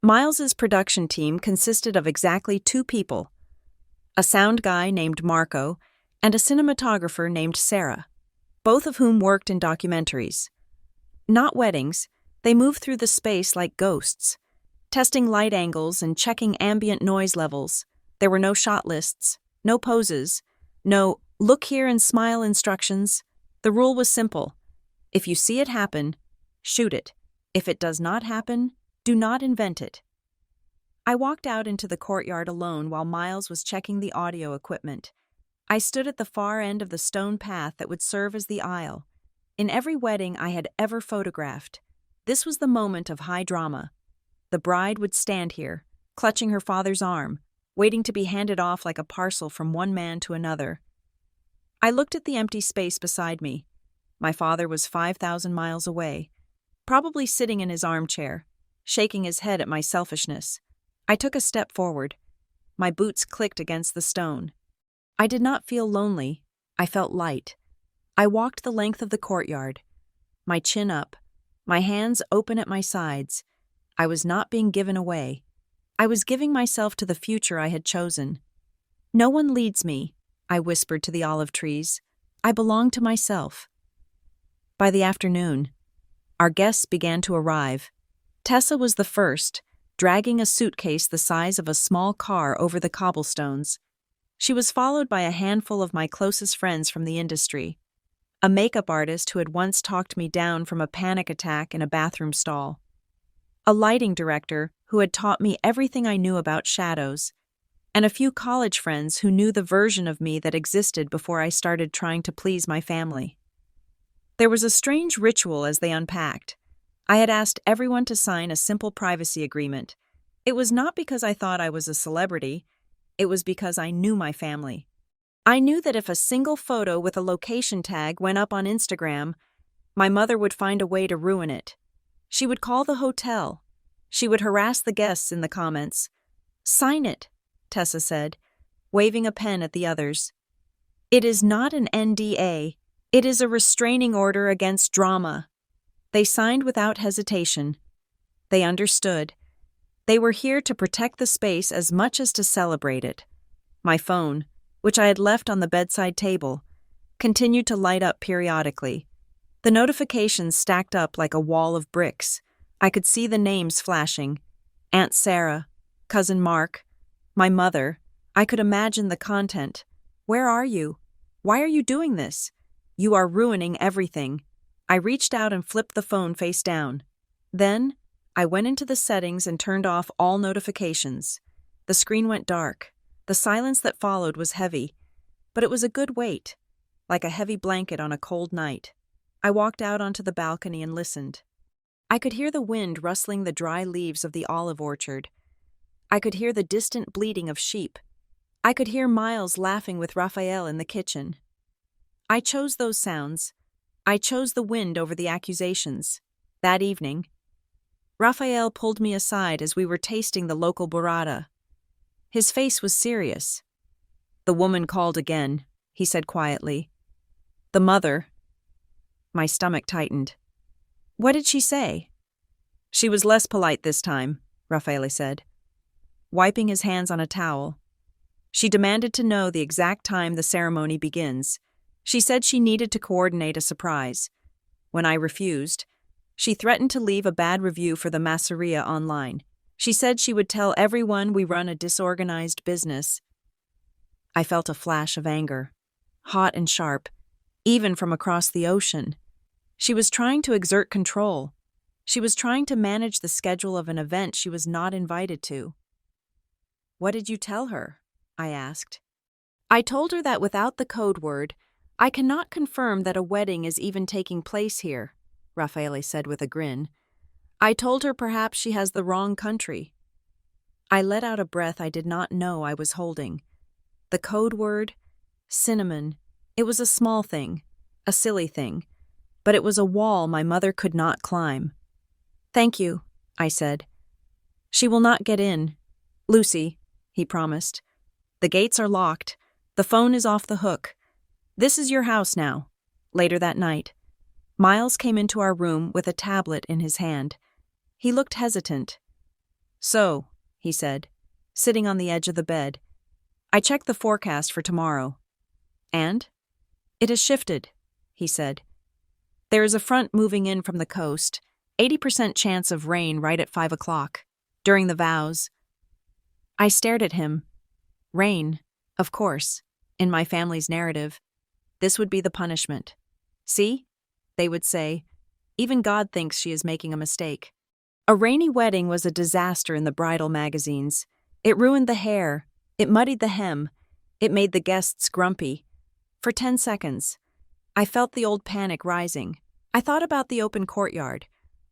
Miles's production team consisted of exactly 2 people, a sound guy named Marco and a cinematographer named Sarah, both of whom worked in documentaries. Not weddings, they moved through the space like ghosts, testing light angles and checking ambient noise levels. There were no shot lists, no poses, no "look here and smile" instructions. The rule was simple. If you see it happen, shoot it. If it does not happen, do not invent it. I walked out into the courtyard alone while Miles was checking the audio equipment. I stood at the far end of the stone path that would serve as the aisle. In every wedding I had ever photographed, this was the moment of high drama. The bride would stand here, clutching her father's arm, waiting to be handed off like a parcel from one man to another. I looked at the empty space beside me. My father was 5,000 miles away, probably sitting in his armchair, shaking his head at my selfishness. I took a step forward. My boots clicked against the stone. I did not feel lonely. I felt light. I walked the length of the courtyard, my chin up, my hands open at my sides. I was not being given away. I was giving myself to the future I had chosen. "No one leads me," I whispered to the olive trees. "I belong to myself." By the afternoon, our guests began to arrive. Tessa was the first, dragging a suitcase the size of a small car over the cobblestones. She was followed by a handful of my closest friends from the industry. a makeup artist who had once talked me down from a panic attack in a bathroom stall, a lighting director who had taught me everything I knew about shadows, and a few college friends who knew the version of me that existed before I started trying to please my family. There was a strange ritual as they unpacked. I had asked everyone to sign a simple privacy agreement. It was not because I thought I was a celebrity, it was because I knew my family. I knew that if a single photo with a location tag went up on Instagram, my mother would find a way to ruin it. She would call the hotel. She would harass the guests in the comments. "Sign it," Tessa said, waving a pen at the others. "It is not an NDA. It is a restraining order against drama." They signed without hesitation. They understood. They were here to protect the space as much as to celebrate it. My phone, which I had left on the bedside table, continued to light up periodically. The notifications stacked up like a wall of bricks. I could see the names flashing. Aunt Sarah, Cousin Mark, my mother. I could imagine the content. "Where are you? Why are you doing this? You are ruining everything." I reached out and flipped the phone face down. Then, I went into the settings and turned off all notifications. The screen went dark. The silence that followed was heavy, but it was a good weight, like a heavy blanket on a cold night. I walked out onto the balcony and listened. I could hear the wind rustling the dry leaves of the olive orchard. I could hear the distant bleating of sheep. I could hear Miles laughing with Raphael in the kitchen. I chose those sounds. I chose the wind over the accusations. That evening, Raphael pulled me aside as we were tasting the local burrata. His face was serious. "The woman called again," he said quietly. "The mother." My stomach tightened. "What did she say?" "She was less polite this time," Raphael said, wiping his hands on a towel. "She demanded to know the exact time the ceremony begins. She said she needed to coordinate a surprise. When I refused, she threatened to leave a bad review for the masseria online. She said she would tell everyone we run a disorganized business." I felt a flash of anger, hot and sharp, even from across the ocean. She was trying to exert control. She was trying to manage the schedule of an event she was not invited to. "What did you tell her?" I asked. "I told her that without the code word, I cannot confirm that a wedding is even taking place here," Raphael said with a grin. "I told her perhaps she has the wrong country." I let out a breath I did not know I was holding. The code word, cinnamon, it was a small thing, a silly thing, but it was a wall my mother could not climb. "Thank you," I said. "She will not get in. Lucy," he promised. "The gates are locked. The phone is off the hook. This is your house now." Later that night, Miles came into our room with a tablet in his hand. He looked hesitant. "So," he said, sitting on the edge of the bed, "I checked the forecast for tomorrow." "And?" "It has shifted," he said. "There is a front moving in from the coast, 80% chance of rain right at 5 o'clock, during the vows." I stared at him. Rain, of course, in my family's narrative. This would be the punishment. "See?" they would say. "Even God thinks she is making a mistake." A rainy wedding was a disaster in the bridal magazines. It ruined the hair. It muddied the hem. It made the guests grumpy. For 10 seconds, I felt the old panic rising. I thought about the open courtyard.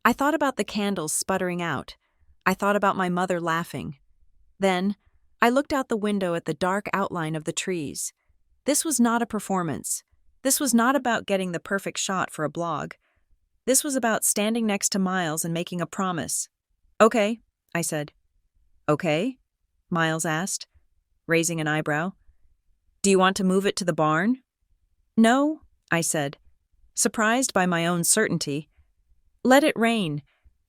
I thought about the candles sputtering out. I thought about my mother laughing. Then, I looked out the window at the dark outline of the trees. This was not a performance. This was not about getting the perfect shot for a blog. This was about standing next to Miles and making a promise. "Okay," I said. "Okay?" Miles asked, raising an eyebrow. "Do you want to move it to the barn?" "No," I said, surprised by my own certainty. "Let it rain.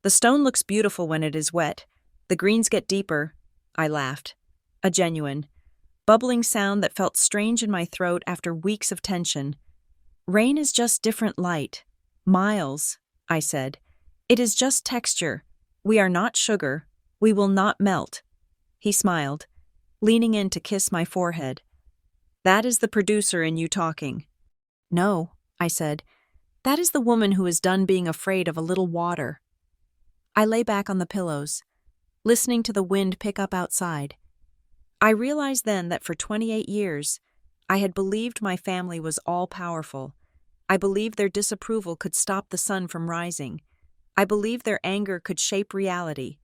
The stone looks beautiful when it is wet. The greens get deeper." I laughed. A genuine, bubbling sound that felt strange in my throat after weeks of tension. "Rain is just different light. Miles," I said. "It is just texture. We are not sugar. We will not melt." He smiled, leaning in to kiss my forehead. "That is the producer in you talking." "No," I said. That is the woman who is done being afraid of a little water. I lay back on the pillows, listening to the wind pick up outside. I realized then that for 28 years, I had believed my family was all-powerful. I believed their disapproval could stop the sun from rising. I believed their anger could shape reality.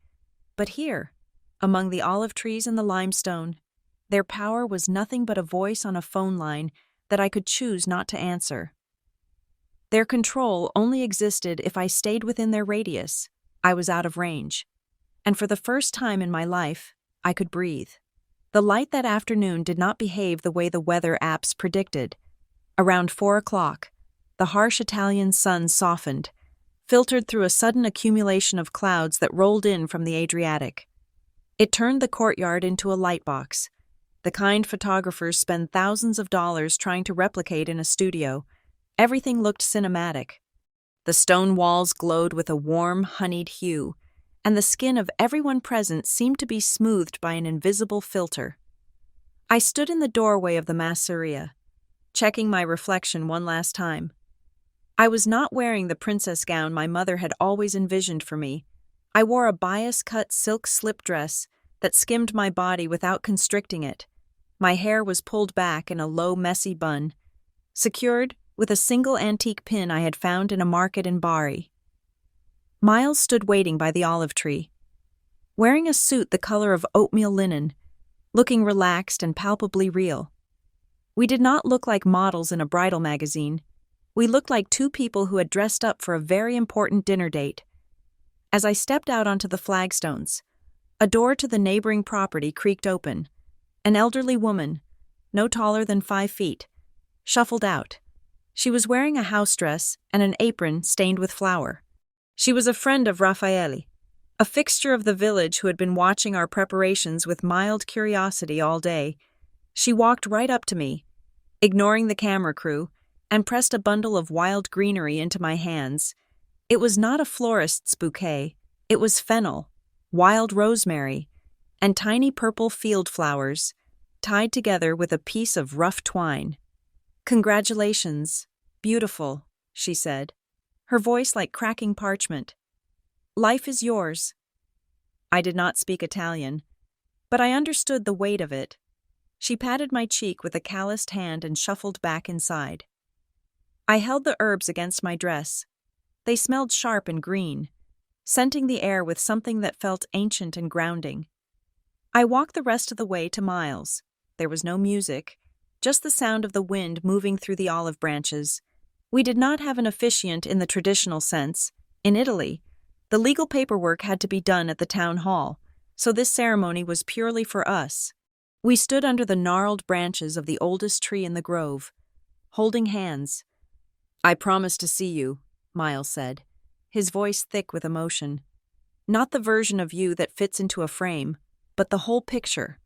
But here, among the olive trees and the limestone, their power was nothing but a voice on a phone line that I could choose not to answer. Their control only existed if I stayed within their radius. I was out of range. And for the first time in my life, I could breathe. The light that afternoon did not behave the way the weather apps predicted. Around 4 o'clock, the harsh Italian sun softened, filtered through a sudden accumulation of clouds that rolled in from the Adriatic. It turned the courtyard into a lightbox, the kind photographers spend thousands of dollars trying to replicate in a studio. Everything looked cinematic. The stone walls glowed with a warm, honeyed hue, and the skin of everyone present seemed to be smoothed by an invisible filter. I stood in the doorway of the masseria, checking my reflection one last time. I was not wearing the princess gown my mother had always envisioned for me. I wore a bias-cut silk slip dress that skimmed my body without constricting it. My hair was pulled back in a low, messy bun, secured with a single antique pin I had found in a market in Bari. Miles stood waiting by the olive tree, wearing a suit the color of oatmeal linen, looking relaxed and palpably real. We did not look like models in a bridal magazine. We looked like two people who had dressed up for a very important dinner date. As I stepped out onto the flagstones, a door to the neighboring property creaked open. An elderly woman, no taller than 5 feet, shuffled out. She was wearing a house dress and an apron stained with flour. She was a friend of Raffaele, a fixture of the village who had been watching our preparations with mild curiosity all day. She walked right up to me, ignoring the camera crew, and pressed a bundle of wild greenery into my hands. It was not a florist's bouquet. It was fennel, wild rosemary, and tiny purple field flowers, tied together with a piece of rough twine. "Congratulations. Beautiful," she said, her voice like cracking parchment. "Life is yours." I did not speak Italian, but I understood the weight of it. She patted my cheek with a calloused hand and shuffled back inside. I held the herbs against my dress. They smelled sharp and green, scenting the air with something that felt ancient and grounding. I walked the rest of the way to Miles. There was no music, just the sound of the wind moving through the olive branches. We did not have an officiant in the traditional sense. In Italy, the legal paperwork had to be done at the town hall, so this ceremony was purely for us. We stood under the gnarled branches of the oldest tree in the grove, holding hands. "I promise to see you," Miles said, his voice thick with emotion. "Not the version of you that fits into a frame, but the whole picture."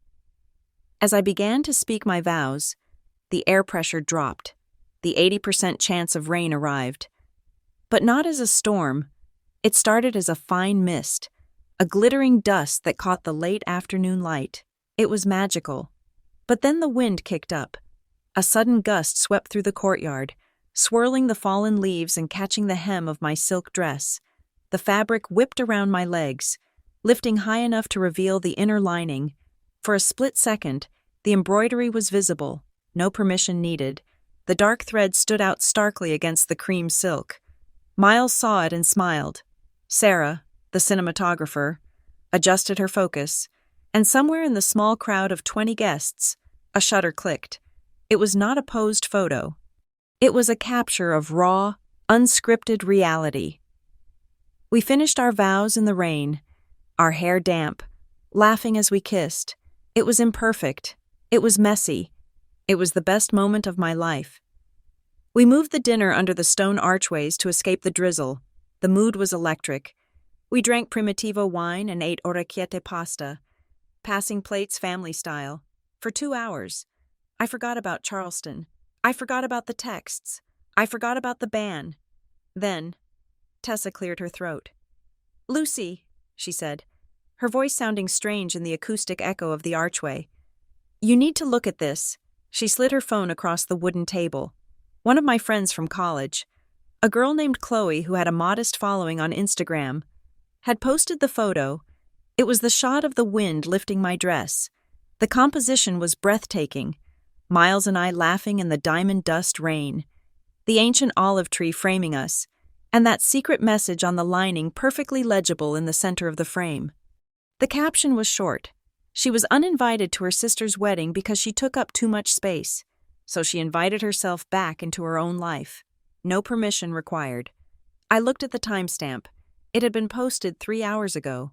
As I began to speak my vows, the air pressure dropped. The 80% chance of rain arrived. But not as a storm. It started as a fine mist, a glittering dust that caught the late afternoon light. It was magical. But then the wind kicked up. A sudden gust swept through the courtyard, swirling the fallen leaves and catching the hem of my silk dress. The fabric whipped around my legs, lifting high enough to reveal the inner lining. For a split second, the embroidery was visible, no permission needed. The dark thread stood out starkly against the cream silk. Miles saw it and smiled. Sarah, the cinematographer, adjusted her focus, and somewhere in the small crowd of 20 guests, a shutter clicked. It was not a posed photo. It was a capture of raw, unscripted reality. We finished our vows in the rain, our hair damp, laughing as we kissed. It was imperfect. It was messy. It was the best moment of my life. We moved the dinner under the stone archways to escape the drizzle. The mood was electric. We drank Primitivo wine and ate orecchiette pasta, passing plates family style. For 2 hours. I forgot about Charleston. I forgot about the texts. I forgot about the ban. Then, Tessa cleared her throat. "Lucy," she said, her voice sounding strange in the acoustic echo of the archway. "You need to look at this." She slid her phone across the wooden table. One of my friends from college, a girl named Chloe who had a modest following on Instagram, had posted the photo. It was the shot of the wind lifting my dress. The composition was breathtaking. Miles and I laughing in the diamond dust rain, the ancient olive tree framing us, and that secret message on the lining perfectly legible in the center of the frame. The caption was short. She was uninvited to her sister's wedding because she took up too much space, so she invited herself back into her own life. No permission required. I looked at the timestamp. It had been posted 3 hours ago.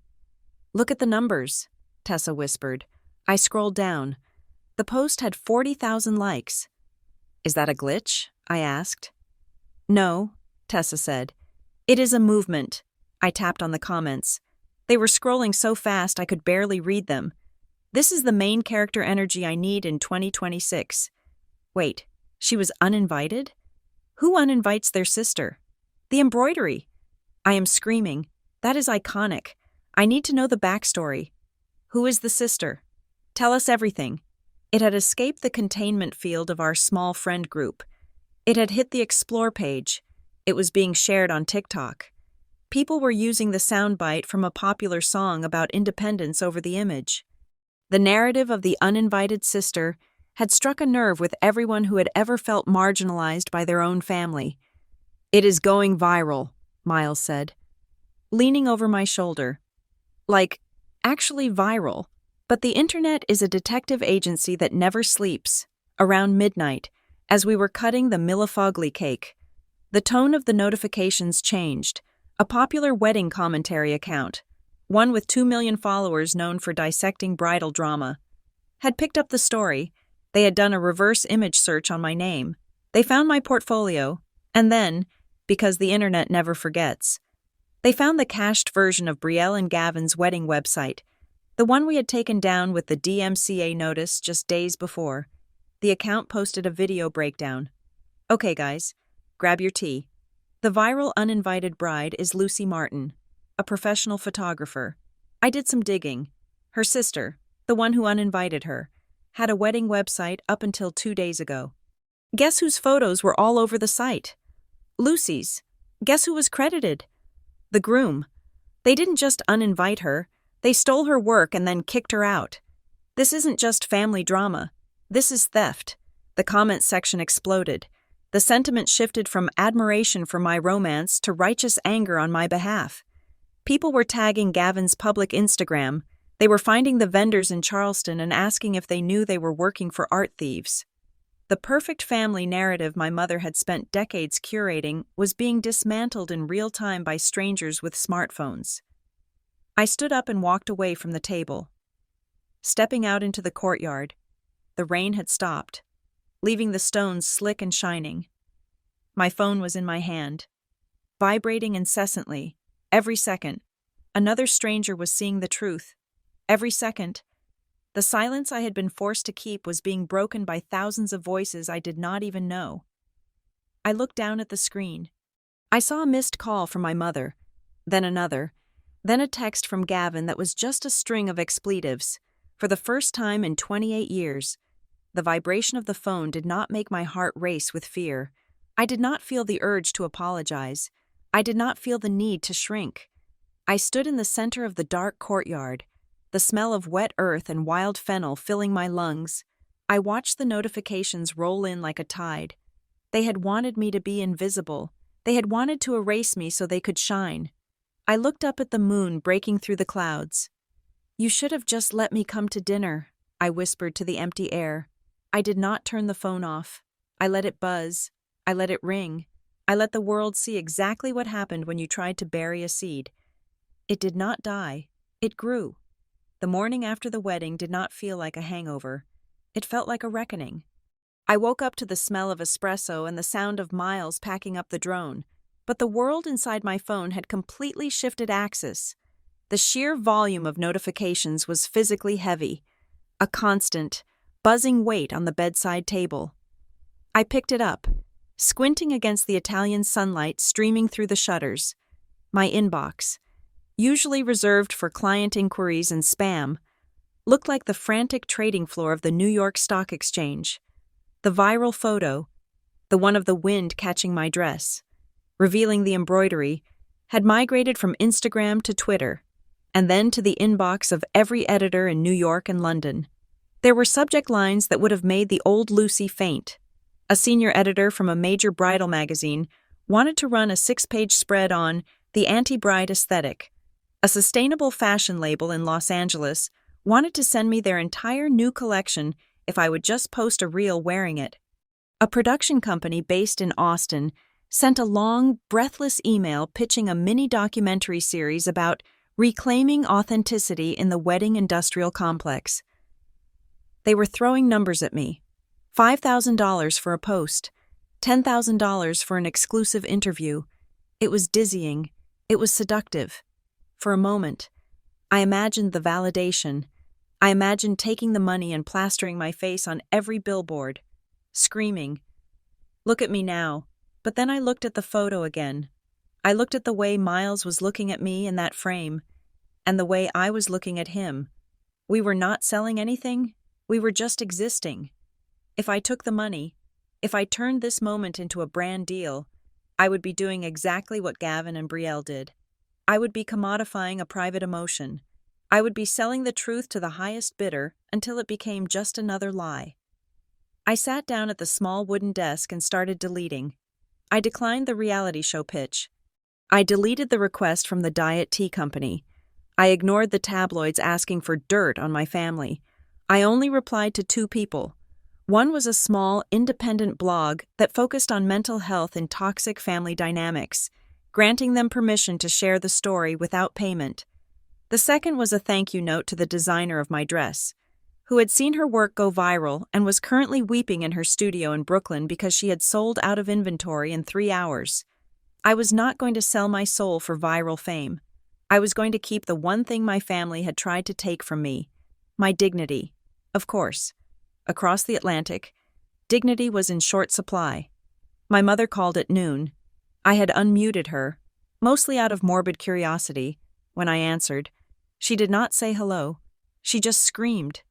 "Look at the numbers," Tessa whispered. I scrolled down. The post had 40,000 likes. "Is that a glitch?" I asked. "No," Tessa said. "It is a movement." I tapped on the comments. They were scrolling so fast I could barely read them. This is the main character energy I need in 2026. Wait, she was uninvited? Who uninvites their sister? The embroidery. I am screaming. That is iconic. I need to know the backstory. Who is the sister? Tell us everything. It had escaped the containment field of our small friend group. It had hit the Explore page. It was being shared on TikTok. People were using the soundbite from a popular song about independence over the image. The narrative of the uninvited sister had struck a nerve with everyone who had ever felt marginalized by their own family. "It is going viral," Miles said, leaning over my shoulder. Like, actually viral. But the internet is a detective agency that never sleeps. Around midnight, as we were cutting the millefogli cake, the tone of the notifications changed. A popular wedding commentary account, one with 2 million followers known for dissecting bridal drama, had picked up the story. They had done a reverse image search on my name. They found my portfolio, and then, because the internet never forgets, they found the cached version of Brielle and Gavin's wedding website, the one we had taken down with the DMCA notice just days before. The account posted a video breakdown. "Okay, guys, grab your tea. The viral uninvited bride is Lucy Martin, a professional photographer. I did some digging. Her sister, the one who uninvited her, had a wedding website up until 2 days ago. Guess whose photos were all over the site? Lucy's. Guess who was credited? The groom. They didn't just uninvite her, they stole her work and then kicked her out. This isn't just family drama. This is theft." The comment section exploded. The sentiment shifted from admiration for my romance to righteous anger on my behalf. People were tagging Gavin's public Instagram. They were finding the vendors in Charleston and asking if they knew they were working for art thieves. The perfect family narrative my mother had spent decades curating was being dismantled in real time by strangers with smartphones. I stood up and walked away from the table. Stepping out into the courtyard, the rain had stopped, leaving the stones slick and shining. My phone was in my hand, vibrating incessantly. Every second, another stranger was seeing the truth. Every second, the silence I had been forced to keep was being broken by thousands of voices I did not even know. I looked down at the screen. I saw a missed call from my mother, then another, then a text from Gavin that was just a string of expletives. For the first time in 28 years, the vibration of the phone did not make my heart race with fear. I did not feel the urge to apologize. I did not feel the need to shrink. I stood in the center of the dark courtyard, the smell of wet earth and wild fennel filling my lungs. I watched the notifications roll in like a tide. They had wanted me to be invisible. They had wanted to erase me so they could shine. I looked up at the moon breaking through the clouds. "You should have just let me come to dinner," I whispered to the empty air. I did not turn the phone off. I let it buzz. I let it ring. I let the world see exactly what happened when you tried to bury a seed. It did not die. It grew. The morning after the wedding did not feel like a hangover. It felt like a reckoning. I woke up to the smell of espresso and the sound of Miles packing up the drone, but the world inside my phone had completely shifted axis. The sheer volume of notifications was physically heavy, a constant, buzzing weight on the bedside table. I picked it up, squinting against the Italian sunlight streaming through the shutters. My inbox, usually reserved for client inquiries and spam, looked like the frantic trading floor of the New York Stock Exchange. The viral photo, the one of the wind catching my dress, revealing the embroidery, had migrated from Instagram to Twitter, and then to the inbox of every editor in New York and London. There were subject lines that would have made the old Lucy faint. A senior editor from a major bridal magazine wanted to run a 6-page spread on the anti-bride aesthetic. A sustainable fashion label in Los Angeles wanted to send me their entire new collection if I would just post a reel wearing it. A production company based in Austin sent a long, breathless email pitching a mini documentary series about reclaiming authenticity in the wedding industrial complex. They were throwing numbers at me. $5,000 for a post, $10,000 for an exclusive interview. It was dizzying. It was seductive. For a moment, I imagined the validation. I imagined taking the money and plastering my face on every billboard, screaming, "Look at me now." But then I looked at the photo again. I looked at the way Miles was looking at me in that frame, and the way I was looking at him. We were not selling anything. We were just existing. If I took the money, if I turned this moment into a brand deal, I would be doing exactly what Gavin and Brielle did. I would be commodifying a private emotion. I would be selling the truth to the highest bidder until it became just another lie. I sat down at the small wooden desk and started deleting. I declined the reality show pitch. I deleted the request from the diet tea company. I ignored the tabloids asking for dirt on my family. I only replied to 2 people. One was a small, independent blog that focused on mental health in toxic family dynamics, granting them permission to share the story without payment. The second was a thank you note to the designer of my dress, who had seen her work go viral and was currently weeping in her studio in Brooklyn because she had sold out of inventory in 3 hours. I was not going to sell my soul for viral fame. I was going to keep the one thing my family had tried to take from me, my dignity. Of course. Across the Atlantic, dignity was in short supply. My mother called at noon. I had unmuted her, mostly out of morbid curiosity. When I answered, she did not say hello. She just screamed,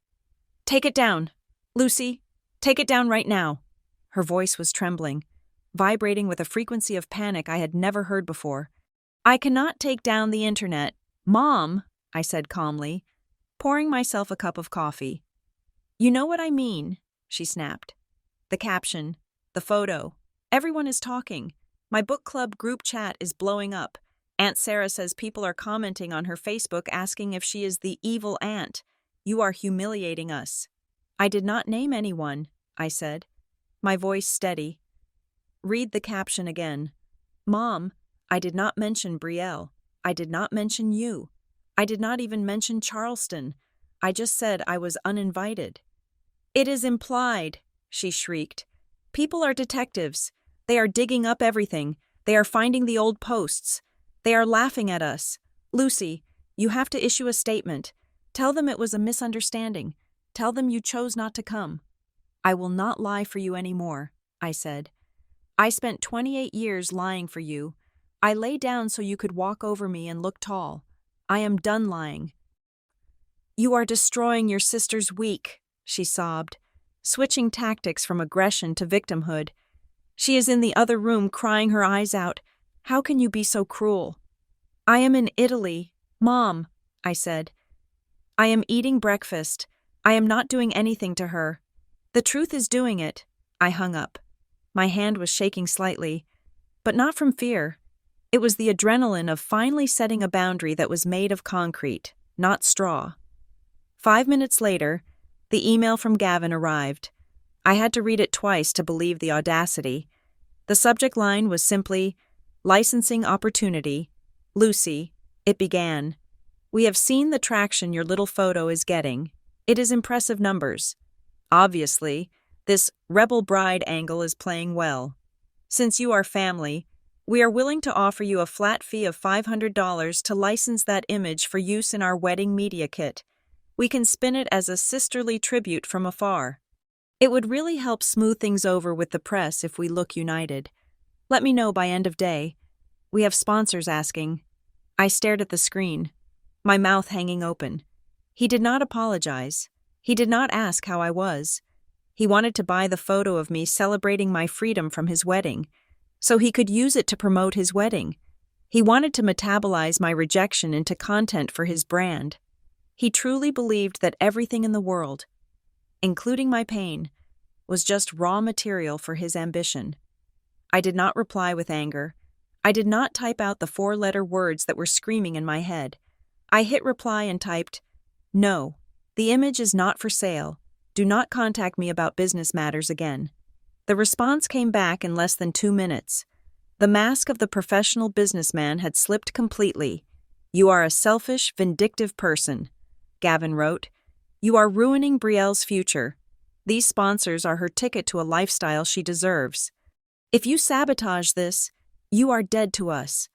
"Take it down! Lucy, take it down right now!" Her voice was trembling, vibrating with a frequency of panic I had never heard before. "I cannot take down the internet, Mom," I said calmly, pouring myself a cup of coffee. "You know what I mean," she snapped. "The caption, the photo, everyone is talking. My book club group chat is blowing up. Aunt Sarah says people are commenting on her Facebook asking if she is the evil aunt. You are humiliating us." "I did not name anyone," I said, my voice steady. "Read the caption again. Mom, I did not mention Brielle. I did not mention you. I did not even mention Charleston. I just said I was uninvited." "It is implied," she shrieked. "People are detectives. They are digging up everything. They are finding the old posts. They are laughing at us. Lucy, you have to issue a statement. Tell them it was a misunderstanding. Tell them you chose not to come." "I will not lie for you anymore," I said. "I spent 28 years lying for you. I lay down so you could walk over me and look tall. I am done lying." "You are destroying your sister's week," she sobbed, switching tactics from aggression to victimhood. "She is in the other room crying her eyes out. How can you be so cruel?" "I am in Italy, Mom," I said. "I am eating breakfast. I am not doing anything to her. The truth is doing it." I hung up. My hand was shaking slightly, but not from fear. It was the adrenaline of finally setting a boundary that was made of concrete, not straw. 5 minutes later, the email from Gavin arrived. I had to read it twice to believe the audacity. The subject line was simply, "Licensing opportunity. Lucy," it began. "We have seen the traction your little photo is getting. It is impressive numbers. Obviously, this rebel bride angle is playing well. Since you are family, we are willing to offer you a flat fee of $500 to license that image for use in our wedding media kit. We can spin it as a sisterly tribute from afar. It would really help smooth things over with the press if we look united. Let me know by end of day. We have sponsors asking." I stared at the screen, my mouth hanging open. He did not apologize. He did not ask how I was. He wanted to buy the photo of me celebrating my freedom from his wedding, so he could use it to promote his wedding. He wanted to metabolize my rejection into content for his brand. He truly believed that everything in the world, including my pain, was just raw material for his ambition. I did not reply with anger. I did not type out the 4-letter words that were screaming in my head. I hit reply and typed, "No, the image is not for sale. Do not contact me about business matters again." The response came back in less than 2 minutes. The mask of the professional businessman had slipped completely. "You are a selfish, vindictive person," Gavin wrote. "You are ruining Brielle's future. These sponsors are her ticket to a lifestyle she deserves. If you sabotage this, you are dead to us.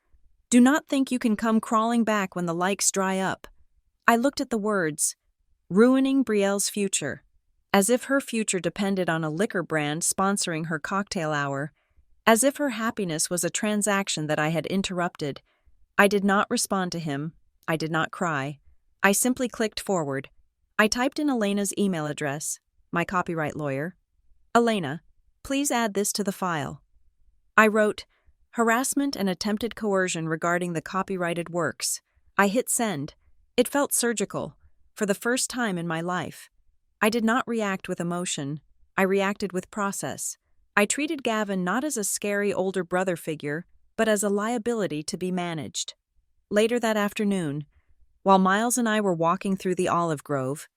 Do not think you can come crawling back when the likes dry up." I looked at the words, "ruining Brielle's future," as if her future depended on a liquor brand sponsoring her cocktail hour, as if her happiness was a transaction that I had interrupted. I did not respond to him. I did not cry. I simply clicked forward. I typed in Elena's email address, my copyright lawyer. "Elena, please add this to the file." I wrote, "Harassment and attempted coercion regarding the copyrighted works." I hit send. It felt surgical, for the first time in my life. I did not react with emotion. I reacted with process. I treated Gavin not as a scary older brother figure, but as a liability to be managed. Later that afternoon, while Miles and I were walking through the olive grove,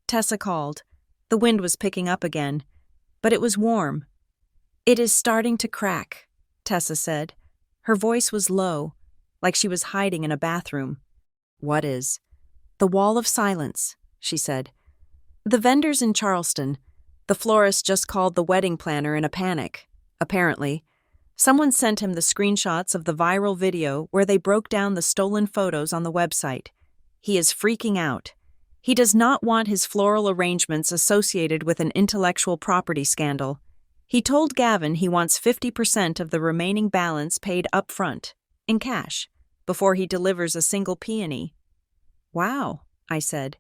Tessa called. The wind was picking up again, but it was warm. "It is starting to crack," Tessa said. Her voice was low, like she was hiding in a bathroom. "What is?" "The wall of silence," she said. "The vendors in Charleston. The florist just called the wedding planner in a panic. Apparently, someone sent him the screenshots of the viral video where they broke down the stolen photos on the website. He is freaking out. He does not want his floral arrangements associated with an intellectual property scandal. He told Gavin he wants 50% of the remaining balance paid up front, in cash, before he delivers a single peony." "Wow," I said.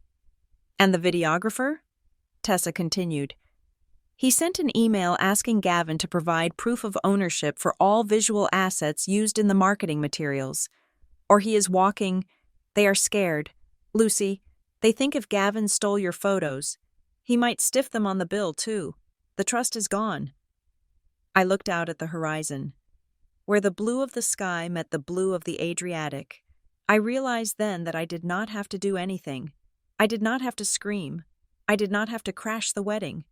"And the videographer?" Tessa continued. "He sent an email asking Gavin to provide proof of ownership for all visual assets used in the marketing materials. Or he is walking. They are scared. Lucy, they think if Gavin stole your photos, he might stiff them on the bill too. The trust is gone." I looked out at the horizon. Where the blue of the sky met the blue of the Adriatic, I realized then that I did not have to do anything. I did not have to scream. I did not have to crash the wedding.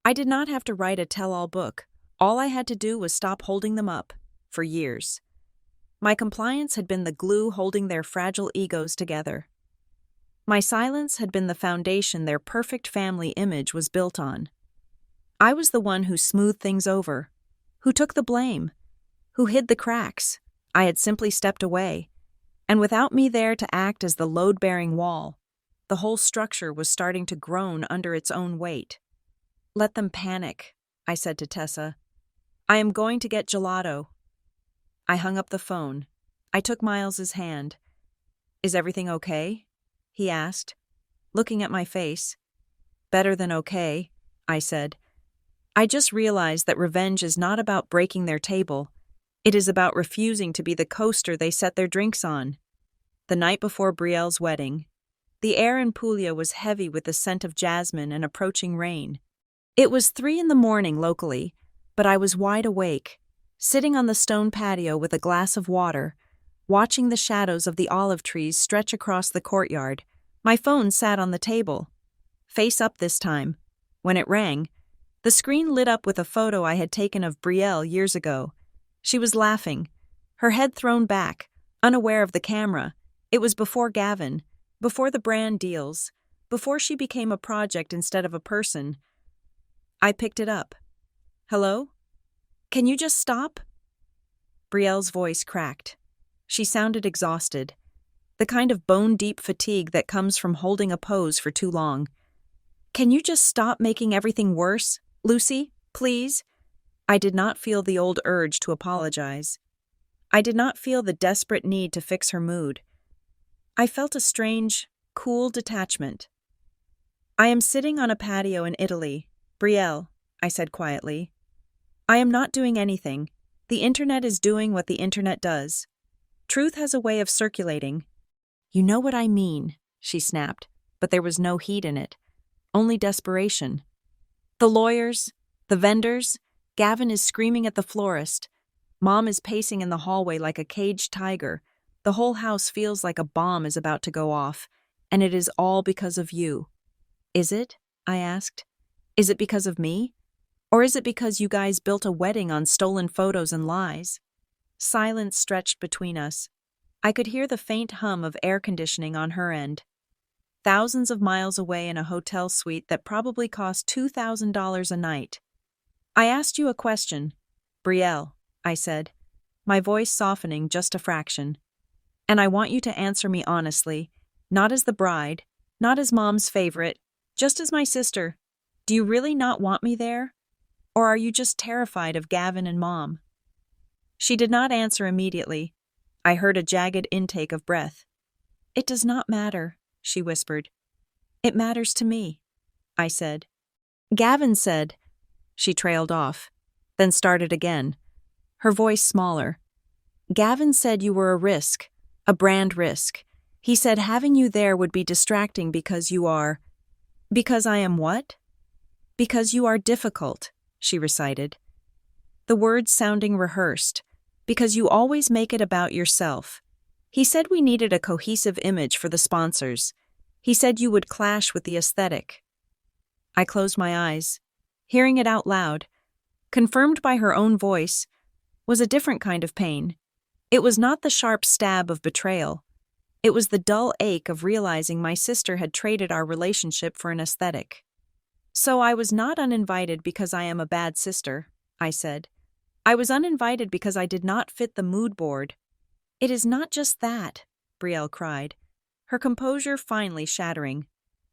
I did not have to write a tell-all book. All I had to do was stop holding them up, for years. My compliance had been the glue holding their fragile egos together. My silence had been the foundation their perfect family image was built on. I was the one who smoothed things over, who took the blame, who hid the cracks. I had simply stepped away, and without me there to act as the load-bearing wall, the whole structure was starting to groan under its own weight. "Let them panic," I said to Tessa. "I am going to get gelato." I hung up the phone. I took Miles's hand. "Is everything okay?" he asked, looking at my face. "Better than okay," I said. I just realized that revenge is not about breaking their table. It is about refusing to be the coaster they set their drinks on. The night before Brielle's wedding, the air in Puglia was heavy with the scent of jasmine and approaching rain. It was 3 a.m. locally, but I was wide awake, sitting on the stone patio with a glass of water, watching the shadows of the olive trees stretch across the courtyard. My phone sat on the table, face up this time. When it rang, the screen lit up with a photo I had taken of Brielle years ago. She was laughing, her head thrown back, unaware of the camera. It was before Gavin, before the brand deals, before she became a project instead of a person. I picked it up. "Hello? Can you just stop?" Brielle's voice cracked. She sounded exhausted, the kind of bone-deep fatigue that comes from holding a pose for too long. "Can you just stop making everything worse, Lucy, please?" I did not feel the old urge to apologize. I did not feel the desperate need to fix her mood. I felt a strange, cool detachment. "I am sitting on a patio in Italy," Brielle, I said quietly. I am not doing anything. The internet is doing what the internet does. Truth has a way of circulating. You know what I mean, she snapped, but there was no heat in it. Only desperation. The lawyers, the vendors, Gavin is screaming at the florist. Mom is pacing in the hallway like a caged tiger. The whole house feels like a bomb is about to go off, and it is all because of you. Is it? I asked. Is it because of me? Or is it because you guys built a wedding on stolen photos and lies? Silence stretched between us. I could hear the faint hum of air conditioning on her end. Thousands of miles away in a hotel suite that probably cost $2,000 a night. I asked you a question, Brielle, I said, my voice softening just a fraction. And I want you to answer me honestly, not as the bride, not as Mom's favorite, just as my sister. Do you really not want me there? Or are you just terrified of Gavin and Mom? She did not answer immediately. I heard a jagged intake of breath. It does not matter, she whispered. It matters to me, I said. Gavin said. She trailed off, then started again, her voice smaller. Gavin said you were a risk, a brand risk. He said having you there would be distracting because you are… Because I am what? Because you are difficult, she recited. The words sounding rehearsed. Because you always make it about yourself. He said we needed a cohesive image for the sponsors. He said you would clash with the aesthetic. I closed my eyes. Hearing it out loud, confirmed by her own voice, was a different kind of pain. It was not the sharp stab of betrayal. It was the dull ache of realizing my sister had traded our relationship for an aesthetic. So I was not uninvited because I am a bad sister, I said. I was uninvited because I did not fit the mood board. It is not just that, Brielle cried, her composure finally shattering.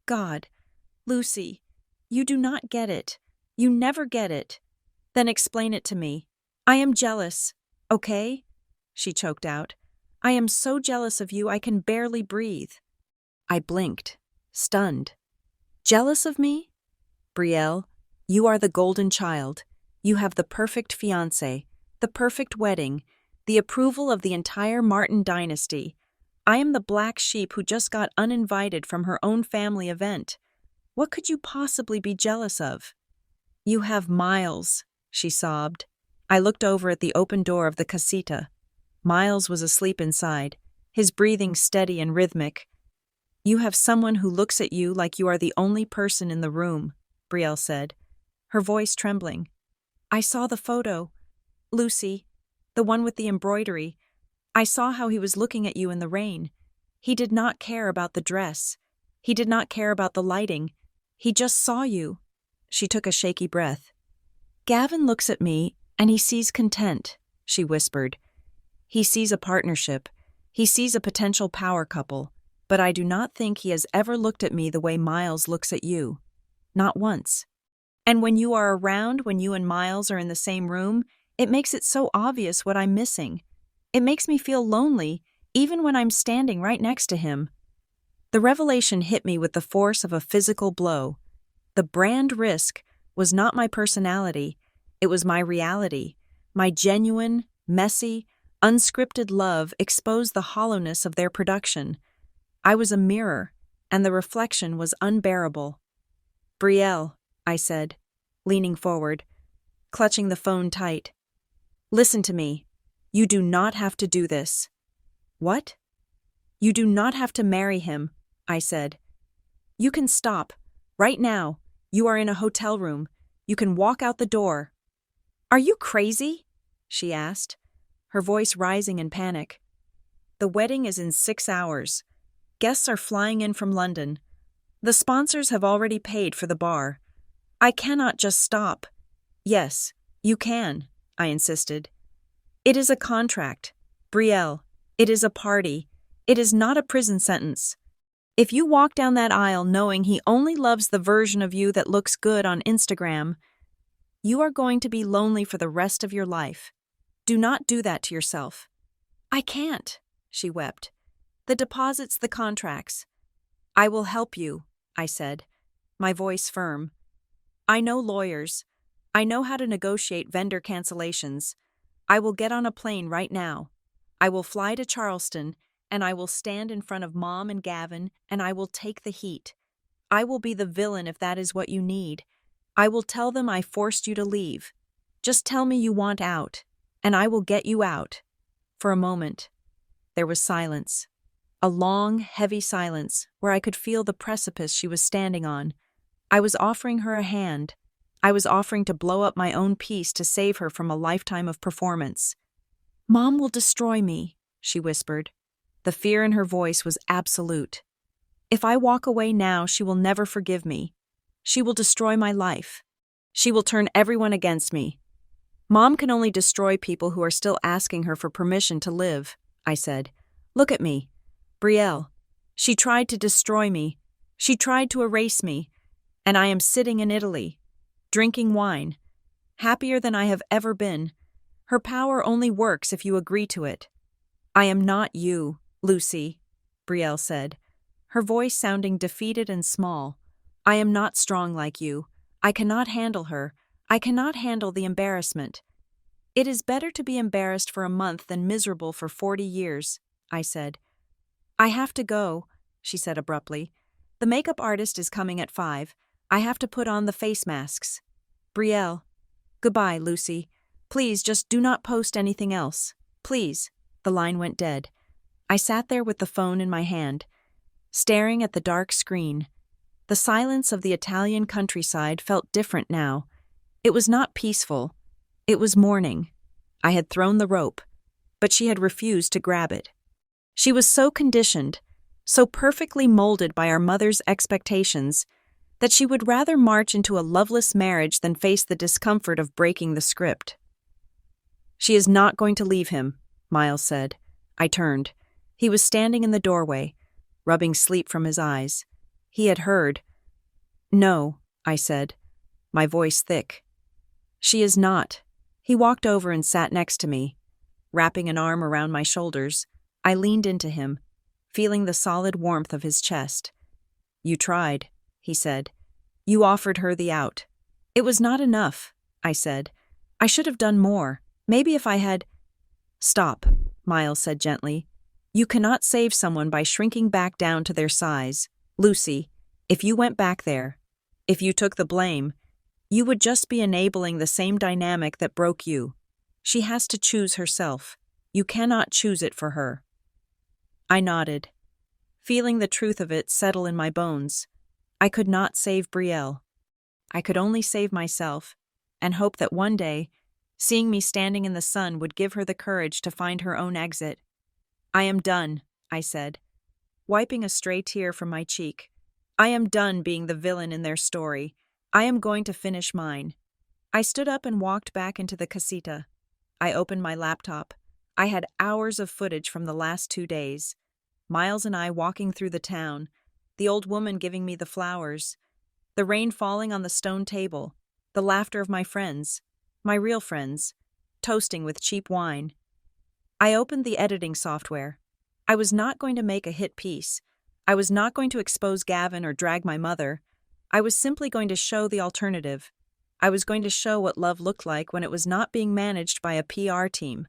God, Lucy, you do not get it. You never get it. Then explain it to me. I am jealous, okay? She choked out. I am so jealous of you I can barely breathe. I blinked, stunned. Jealous of me? Brielle, you are the golden child. You have the perfect fiancé, the perfect wedding, the approval of the entire Martin dynasty. I am the black sheep who just got uninvited from her own family event. What could you possibly be jealous of? You have Miles, she sobbed. I looked over at the open door of the casita. Miles was asleep inside, his breathing steady and rhythmic. You have someone who looks at you like you are the only person in the room, Brielle said, her voice trembling. I saw the photo. Lucy, the one with the embroidery. I saw how he was looking at you in the rain. He did not care about the dress. He did not care about the lighting. He just saw you. She took a shaky breath. Gavin looks at me and he sees content, she whispered. He sees a partnership. He sees a potential power couple. But I do not think he has ever looked at me the way Miles looks at you. Not once. And when you are around, when you and Miles are in the same room, it makes it so obvious what I'm missing. It makes me feel lonely, even when I'm standing right next to him. The revelation hit me with the force of a physical blow. The brand risk was not my personality, it was my reality. My genuine, messy, unscripted love exposed the hollowness of their production. I was a mirror, and the reflection was unbearable. Brielle, I said, leaning forward, clutching the phone tight. Listen to me. You do not have to do this. What? You do not have to marry him, I said. You can stop. Right now. You are in a hotel room. You can walk out the door. Are you crazy? She asked, her voice rising in panic. The wedding is in 6 hours. Guests are flying in from London. The sponsors have already paid for the bar. I cannot just stop. Yes, you can, I insisted. It is a contract. Brielle, it is a party. It is not a prison sentence. If you walk down that aisle knowing he only loves the version of you that looks good on Instagram, you are going to be lonely for the rest of your life. Do not do that to yourself. I can't, she wept. The deposits, the contracts. I will help you, I said, my voice firm. I know lawyers. I know how to negotiate vendor cancellations. I will get on a plane right now. I will fly to Charleston, and I will stand in front of Mom and Gavin, and I will take the heat. I will be the villain if that is what you need. I will tell them I forced you to leave. Just tell me you want out, and I will get you out. For a moment, there was silence. A long, heavy silence where I could feel the precipice she was standing on. I was offering her a hand. I was offering to blow up my own peace to save her from a lifetime of performance. Mom will destroy me, she whispered. The fear in her voice was absolute. If I walk away now, she will never forgive me. She will destroy my life. She will turn everyone against me. Mom can only destroy people who are still asking her for permission to live, I said. Look at me. Brielle. She tried to destroy me. She tried to erase me. And I am sitting in Italy, drinking wine, happier than I have ever been. Her power only works if you agree to it. I am not you, Lucy, Brielle said, her voice sounding defeated and small. I am not strong like you. I cannot handle her. I cannot handle the embarrassment. It is better to be embarrassed for a month than miserable for 40 years, I said. I have to go, she said abruptly. The makeup artist is coming at 5. I have to put on the face masks. Brielle. Goodbye, Lucy. Please just do not post anything else. Please. The line went dead. I sat there with the phone in my hand, staring at the dark screen. The silence of the Italian countryside felt different now. It was not peaceful. It was mourning. I had thrown the rope, but she had refused to grab it. She was so conditioned, so perfectly molded by our mother's expectations, that she would rather march into a loveless marriage than face the discomfort of breaking the script. She is not going to leave him, Miles said. I turned. He was standing in the doorway, rubbing sleep from his eyes. He had heard. No, I said, my voice thick. She is not. He walked over and sat next to me. Wrapping an arm around my shoulders, I leaned into him, feeling the solid warmth of his chest. You tried, he said. You offered her the out. It was not enough, I said. I should have done more. Maybe if I had... Stop, Miles said gently. You cannot save someone by shrinking back down to their size. Lucy, if you went back there, if you took the blame, you would just be enabling the same dynamic that broke you. She has to choose herself. You cannot choose it for her. I nodded, feeling the truth of it settle in my bones. I could not save Brielle. I could only save myself, and hope that one day, seeing me standing in the sun would give her the courage to find her own exit. I am done, I said, wiping a stray tear from my cheek. I am done being the villain in their story. I am going to finish mine. I stood up and walked back into the casita. I opened my laptop. I had hours of footage from the last 2 days. Miles and I walking through the town, the old woman giving me the flowers, the rain falling on the stone table, the laughter of my friends, my real friends, toasting with cheap wine. I opened the editing software. I was not going to make a hit piece. I was not going to expose Gavin or drag my mother. I was simply going to show the alternative. I was going to show what love looked like when it was not being managed by a PR team.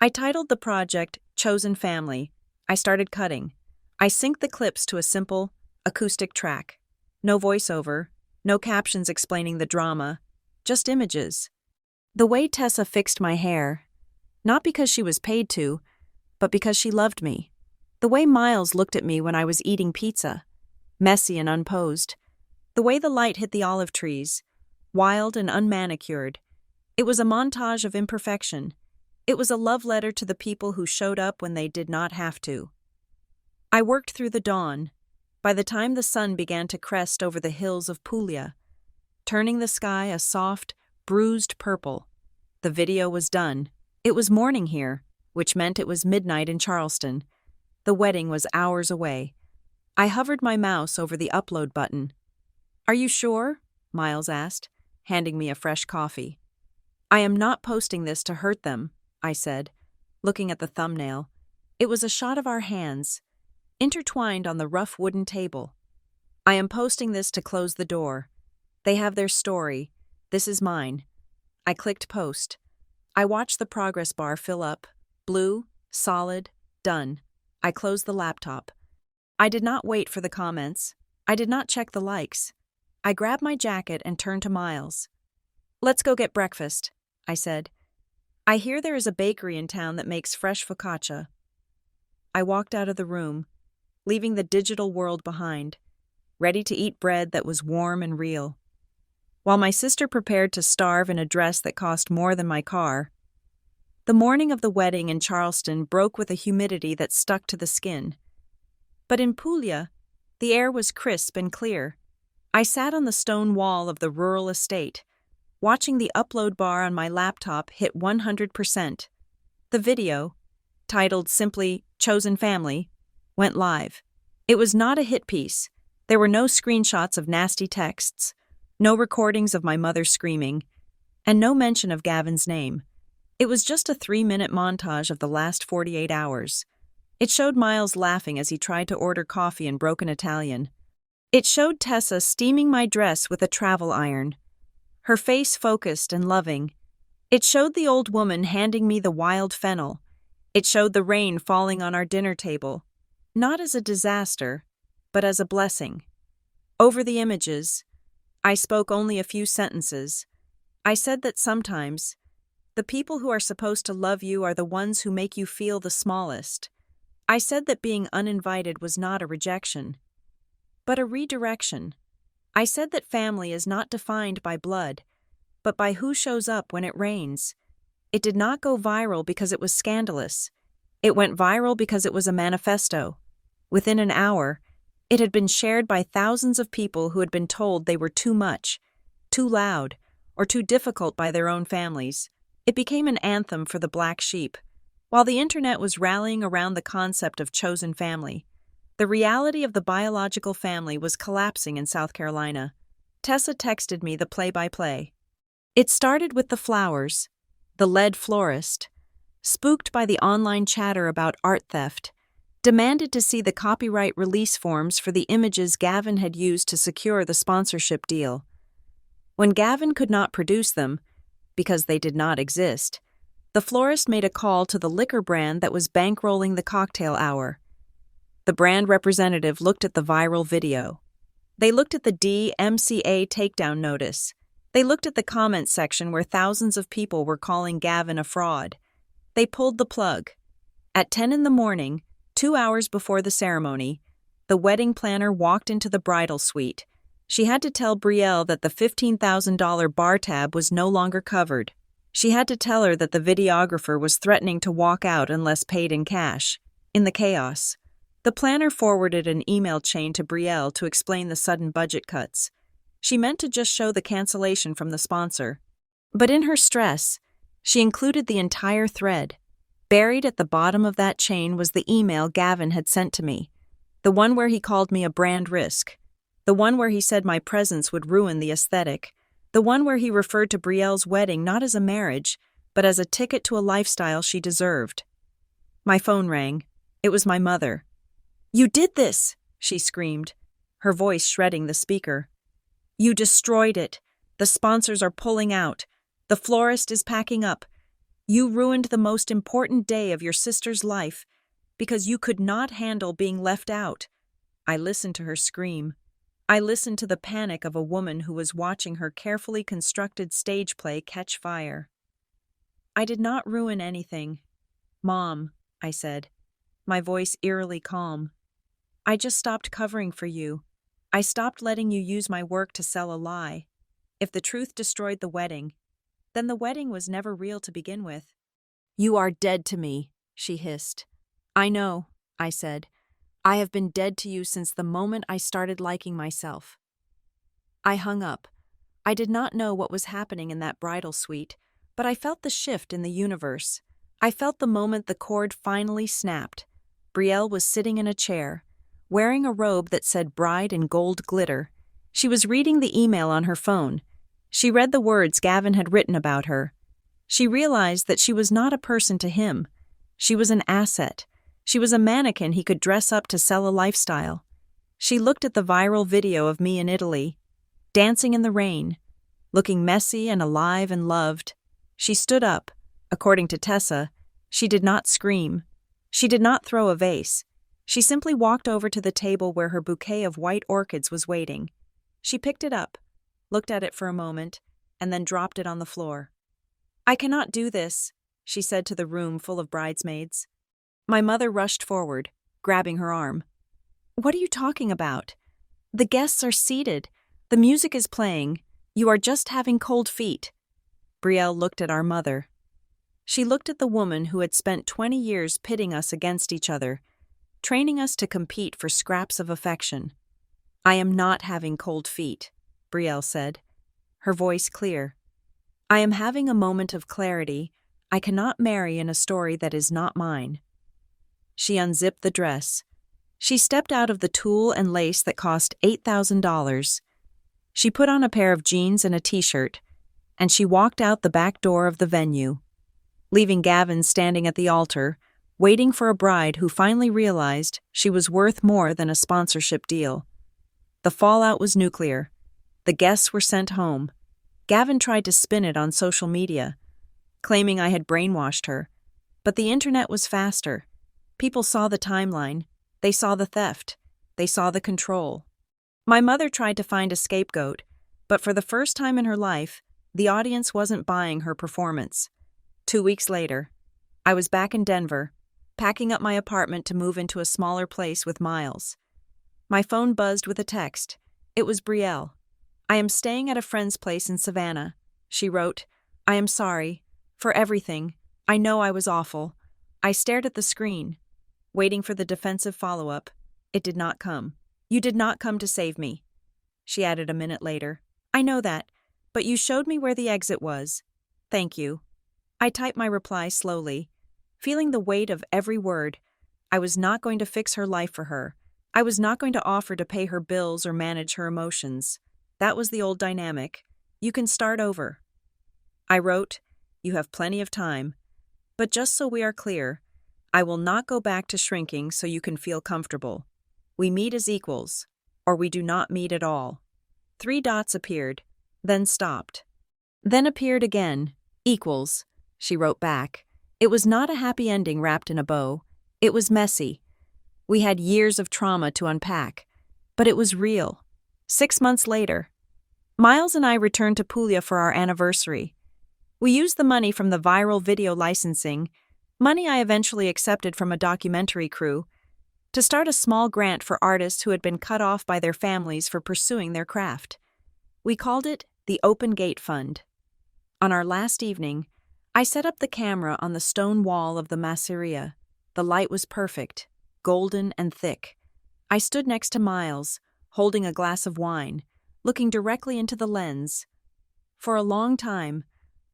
I titled the project Chosen Family. I started cutting. I synced the clips to a simple, acoustic track. No voiceover, no captions explaining the drama, just images. The way Tessa fixed my hair, not because she was paid to, but because she loved me. The way Miles looked at me when I was eating pizza, messy and unposed. The way the light hit the olive trees, wild and unmanicured. It was a montage of imperfection. It was a love letter to the people who showed up when they did not have to. I worked through the dawn, by the time the sun began to crest over the hills of Puglia, turning the sky a soft, bruised purple. The video was done. It was morning here, which meant it was midnight in Charleston. The wedding was hours away. I hovered my mouse over the upload button. Are you sure? Miles asked, handing me a fresh coffee. I am not posting this to hurt them, I said, looking at the thumbnail. It was a shot of our hands, intertwined on the rough wooden table. I am posting this to close the door. They have their story. This is mine. I clicked post. I watched the progress bar fill up. Blue, solid, done. I closed the laptop. I did not wait for the comments. I did not check the likes. I grabbed my jacket and turned to Miles. "Let's go get breakfast," I said. "I hear there is a bakery in town that makes fresh focaccia." I walked out of the room, leaving the digital world behind, ready to eat bread that was warm and real. While my sister prepared to starve in a dress that cost more than my car, the morning of the wedding in Charleston broke with a humidity that stuck to the skin. But in Puglia, the air was crisp and clear. I sat on the stone wall of the rural estate, watching the upload bar on my laptop hit 100%. The video, titled simply Chosen Family, went live. It was not a hit piece. There were no screenshots of nasty texts, no recordings of my mother screaming, and no mention of Gavin's name. It was just a 3-minute montage of the last 48 hours. It showed Miles laughing as he tried to order coffee in broken Italian. It showed Tessa steaming my dress with a travel iron, her face focused and loving. It showed the old woman handing me the wild fennel. It showed the rain falling on our dinner table, not as a disaster, but as a blessing. Over the images, I spoke only a few sentences. I said that sometimes, the people who are supposed to love you are the ones who make you feel the smallest. I said that being uninvited was not a rejection, but a redirection. I said that family is not defined by blood, but by who shows up when it rains. It did not go viral because it was scandalous. It went viral because it was a manifesto. Within an hour, it had been shared by thousands of people who had been told they were too much, too loud, or too difficult by their own families. It became an anthem for the black sheep. While the internet was rallying around the concept of chosen family, the reality of the biological family was collapsing in South Carolina. Tessa texted me the play-by-play. It started with the flowers, the lead florist, spooked by the online chatter about art theft, demanded to see the copyright release forms for the images Gavin had used to secure the sponsorship deal. When Gavin could not produce them, because they did not exist, the florist made a call to the liquor brand that was bankrolling the cocktail hour. The brand representative looked at the viral video. They looked at the DMCA takedown notice. They looked at the comment section where thousands of people were calling Gavin a fraud. They pulled the plug. At 10 in the morning, 2 hours before the ceremony, the wedding planner walked into the bridal suite. She had to tell Brielle that the $15,000 bar tab was no longer covered. She had to tell her that the videographer was threatening to walk out unless paid in cash. In the chaos, the planner forwarded an email chain to Brielle to explain the sudden budget cuts. She meant to just show the cancellation from the sponsor. But in her stress, she included the entire thread. Buried at the bottom of that chain was the email Gavin had sent to me, the one where he called me a brand risk, the one where he said my presence would ruin the aesthetic, the one where he referred to Brielle's wedding not as a marriage, but as a ticket to a lifestyle she deserved. My phone rang. It was my mother. "You did this!" she screamed, her voice shredding the speaker. "You destroyed it. The sponsors are pulling out. The florist is packing up. You ruined the most important day of your sister's life because you could not handle being left out." I listened to her scream. I listened to the panic of a woman who was watching her carefully constructed stage play catch fire. "I did not ruin anything, Mom," I said, my voice eerily calm. "I just stopped covering for you. I stopped letting you use my work to sell a lie. If the truth destroyed the wedding, then the wedding was never real to begin with." "You are dead to me," she hissed. "I know," I said. "I have been dead to you since the moment I started liking myself." I hung up. I did not know what was happening in that bridal suite, but I felt the shift in the universe. I felt the moment the cord finally snapped. Brielle was sitting in a chair, wearing a robe that said bride in gold glitter. She was reading the email on her phone. She read the words Gavin had written about her. She realized that she was not a person to him. She was an asset. She was a mannequin he could dress up to sell a lifestyle. She looked at the viral video of me in Italy. dancing in the rain, looking messy and alive and loved. She stood up. According to Tessa, she did not scream. She did not throw a vase. She simply walked over to the table where her bouquet of white orchids was waiting. She picked it up, looked at it for a moment, and then dropped it on the floor. "I cannot do this," she said to the room full of bridesmaids. My mother rushed forward, grabbing her arm. "What are you talking about? The guests are seated. The music is playing. You are just having cold feet." Brielle looked at our mother. She looked at the woman who had spent 20 years pitting us against each other, training us to compete for scraps of affection. "I am not having cold feet," Brielle said, her voice clear. "I am having a moment of clarity. I cannot marry in a story that is not mine." She unzipped the dress. She stepped out of the tulle and lace that cost $8,000. She put on a pair of jeans and a t-shirt, and she walked out the back door of the venue, leaving Gavin standing at the altar, waiting for a bride who finally realized she was worth more than a sponsorship deal. The fallout was nuclear. The guests were sent home. Gavin tried to spin it on social media, claiming I had brainwashed her. But the internet was faster. People saw the timeline. They saw the theft. They saw the control. My mother tried to find a scapegoat, but for the first time in her life, the audience wasn't buying her performance. 2 weeks later, I was back in Denver, packing up my apartment to move into a smaller place with Miles. My phone buzzed with a text. It was Brielle. "I am staying at a friend's place in Savannah," she wrote. "I am sorry. For everything. I know I was awful." I stared at the screen, waiting for the defensive follow-up. It did not come. "You did not come to save me," she added a minute later. "I know that, but you showed me where the exit was. Thank you." I typed my reply slowly, feeling the weight of every word. I was not going to fix her life for her. I was not going to offer to pay her bills or manage her emotions. That was the old dynamic. You can start over. I wrote, "You have plenty of time. But just so we are clear, I will not go back to shrinking so you can feel comfortable. We meet as equals, or we do not meet at all." 3 dots appeared, then stopped. Then appeared again. "Equals," she wrote back. It was not a happy ending wrapped in a bow. It was messy. We had years of trauma to unpack, but it was real. 6 months later, Miles and I returned to Puglia for our anniversary. We used the money from the viral video licensing, money I eventually accepted from a documentary crew, to start a small grant for artists who had been cut off by their families for pursuing their craft. We called it the Open Gate Fund. On our last evening, I set up the camera on the stone wall of the masseria. The light was perfect, golden and thick. I stood next to Miles, holding a glass of wine, looking directly into the lens. For a long time,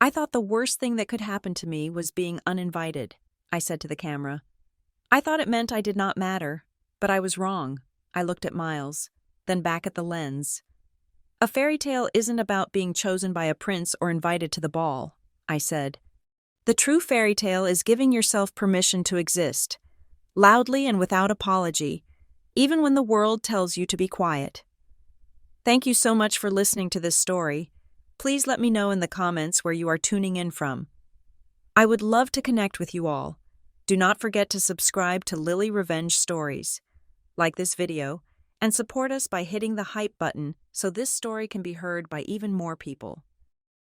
I thought the worst thing that could happen to me was being uninvited, I said to the camera. I thought it meant I did not matter, but I was wrong. I looked at Miles, then back at the lens. "A fairy tale isn't about being chosen by a prince or invited to the ball," I said. "The true fairy tale is giving yourself permission to exist, loudly and without apology, even when the world tells you to be quiet." Thank you so much for listening to this story. Please let me know in the comments where you are tuning in from. I would love to connect with you all. Do not forget to subscribe to Lily Revenge Stories, like this video, and support us by hitting the hype button so this story can be heard by even more people.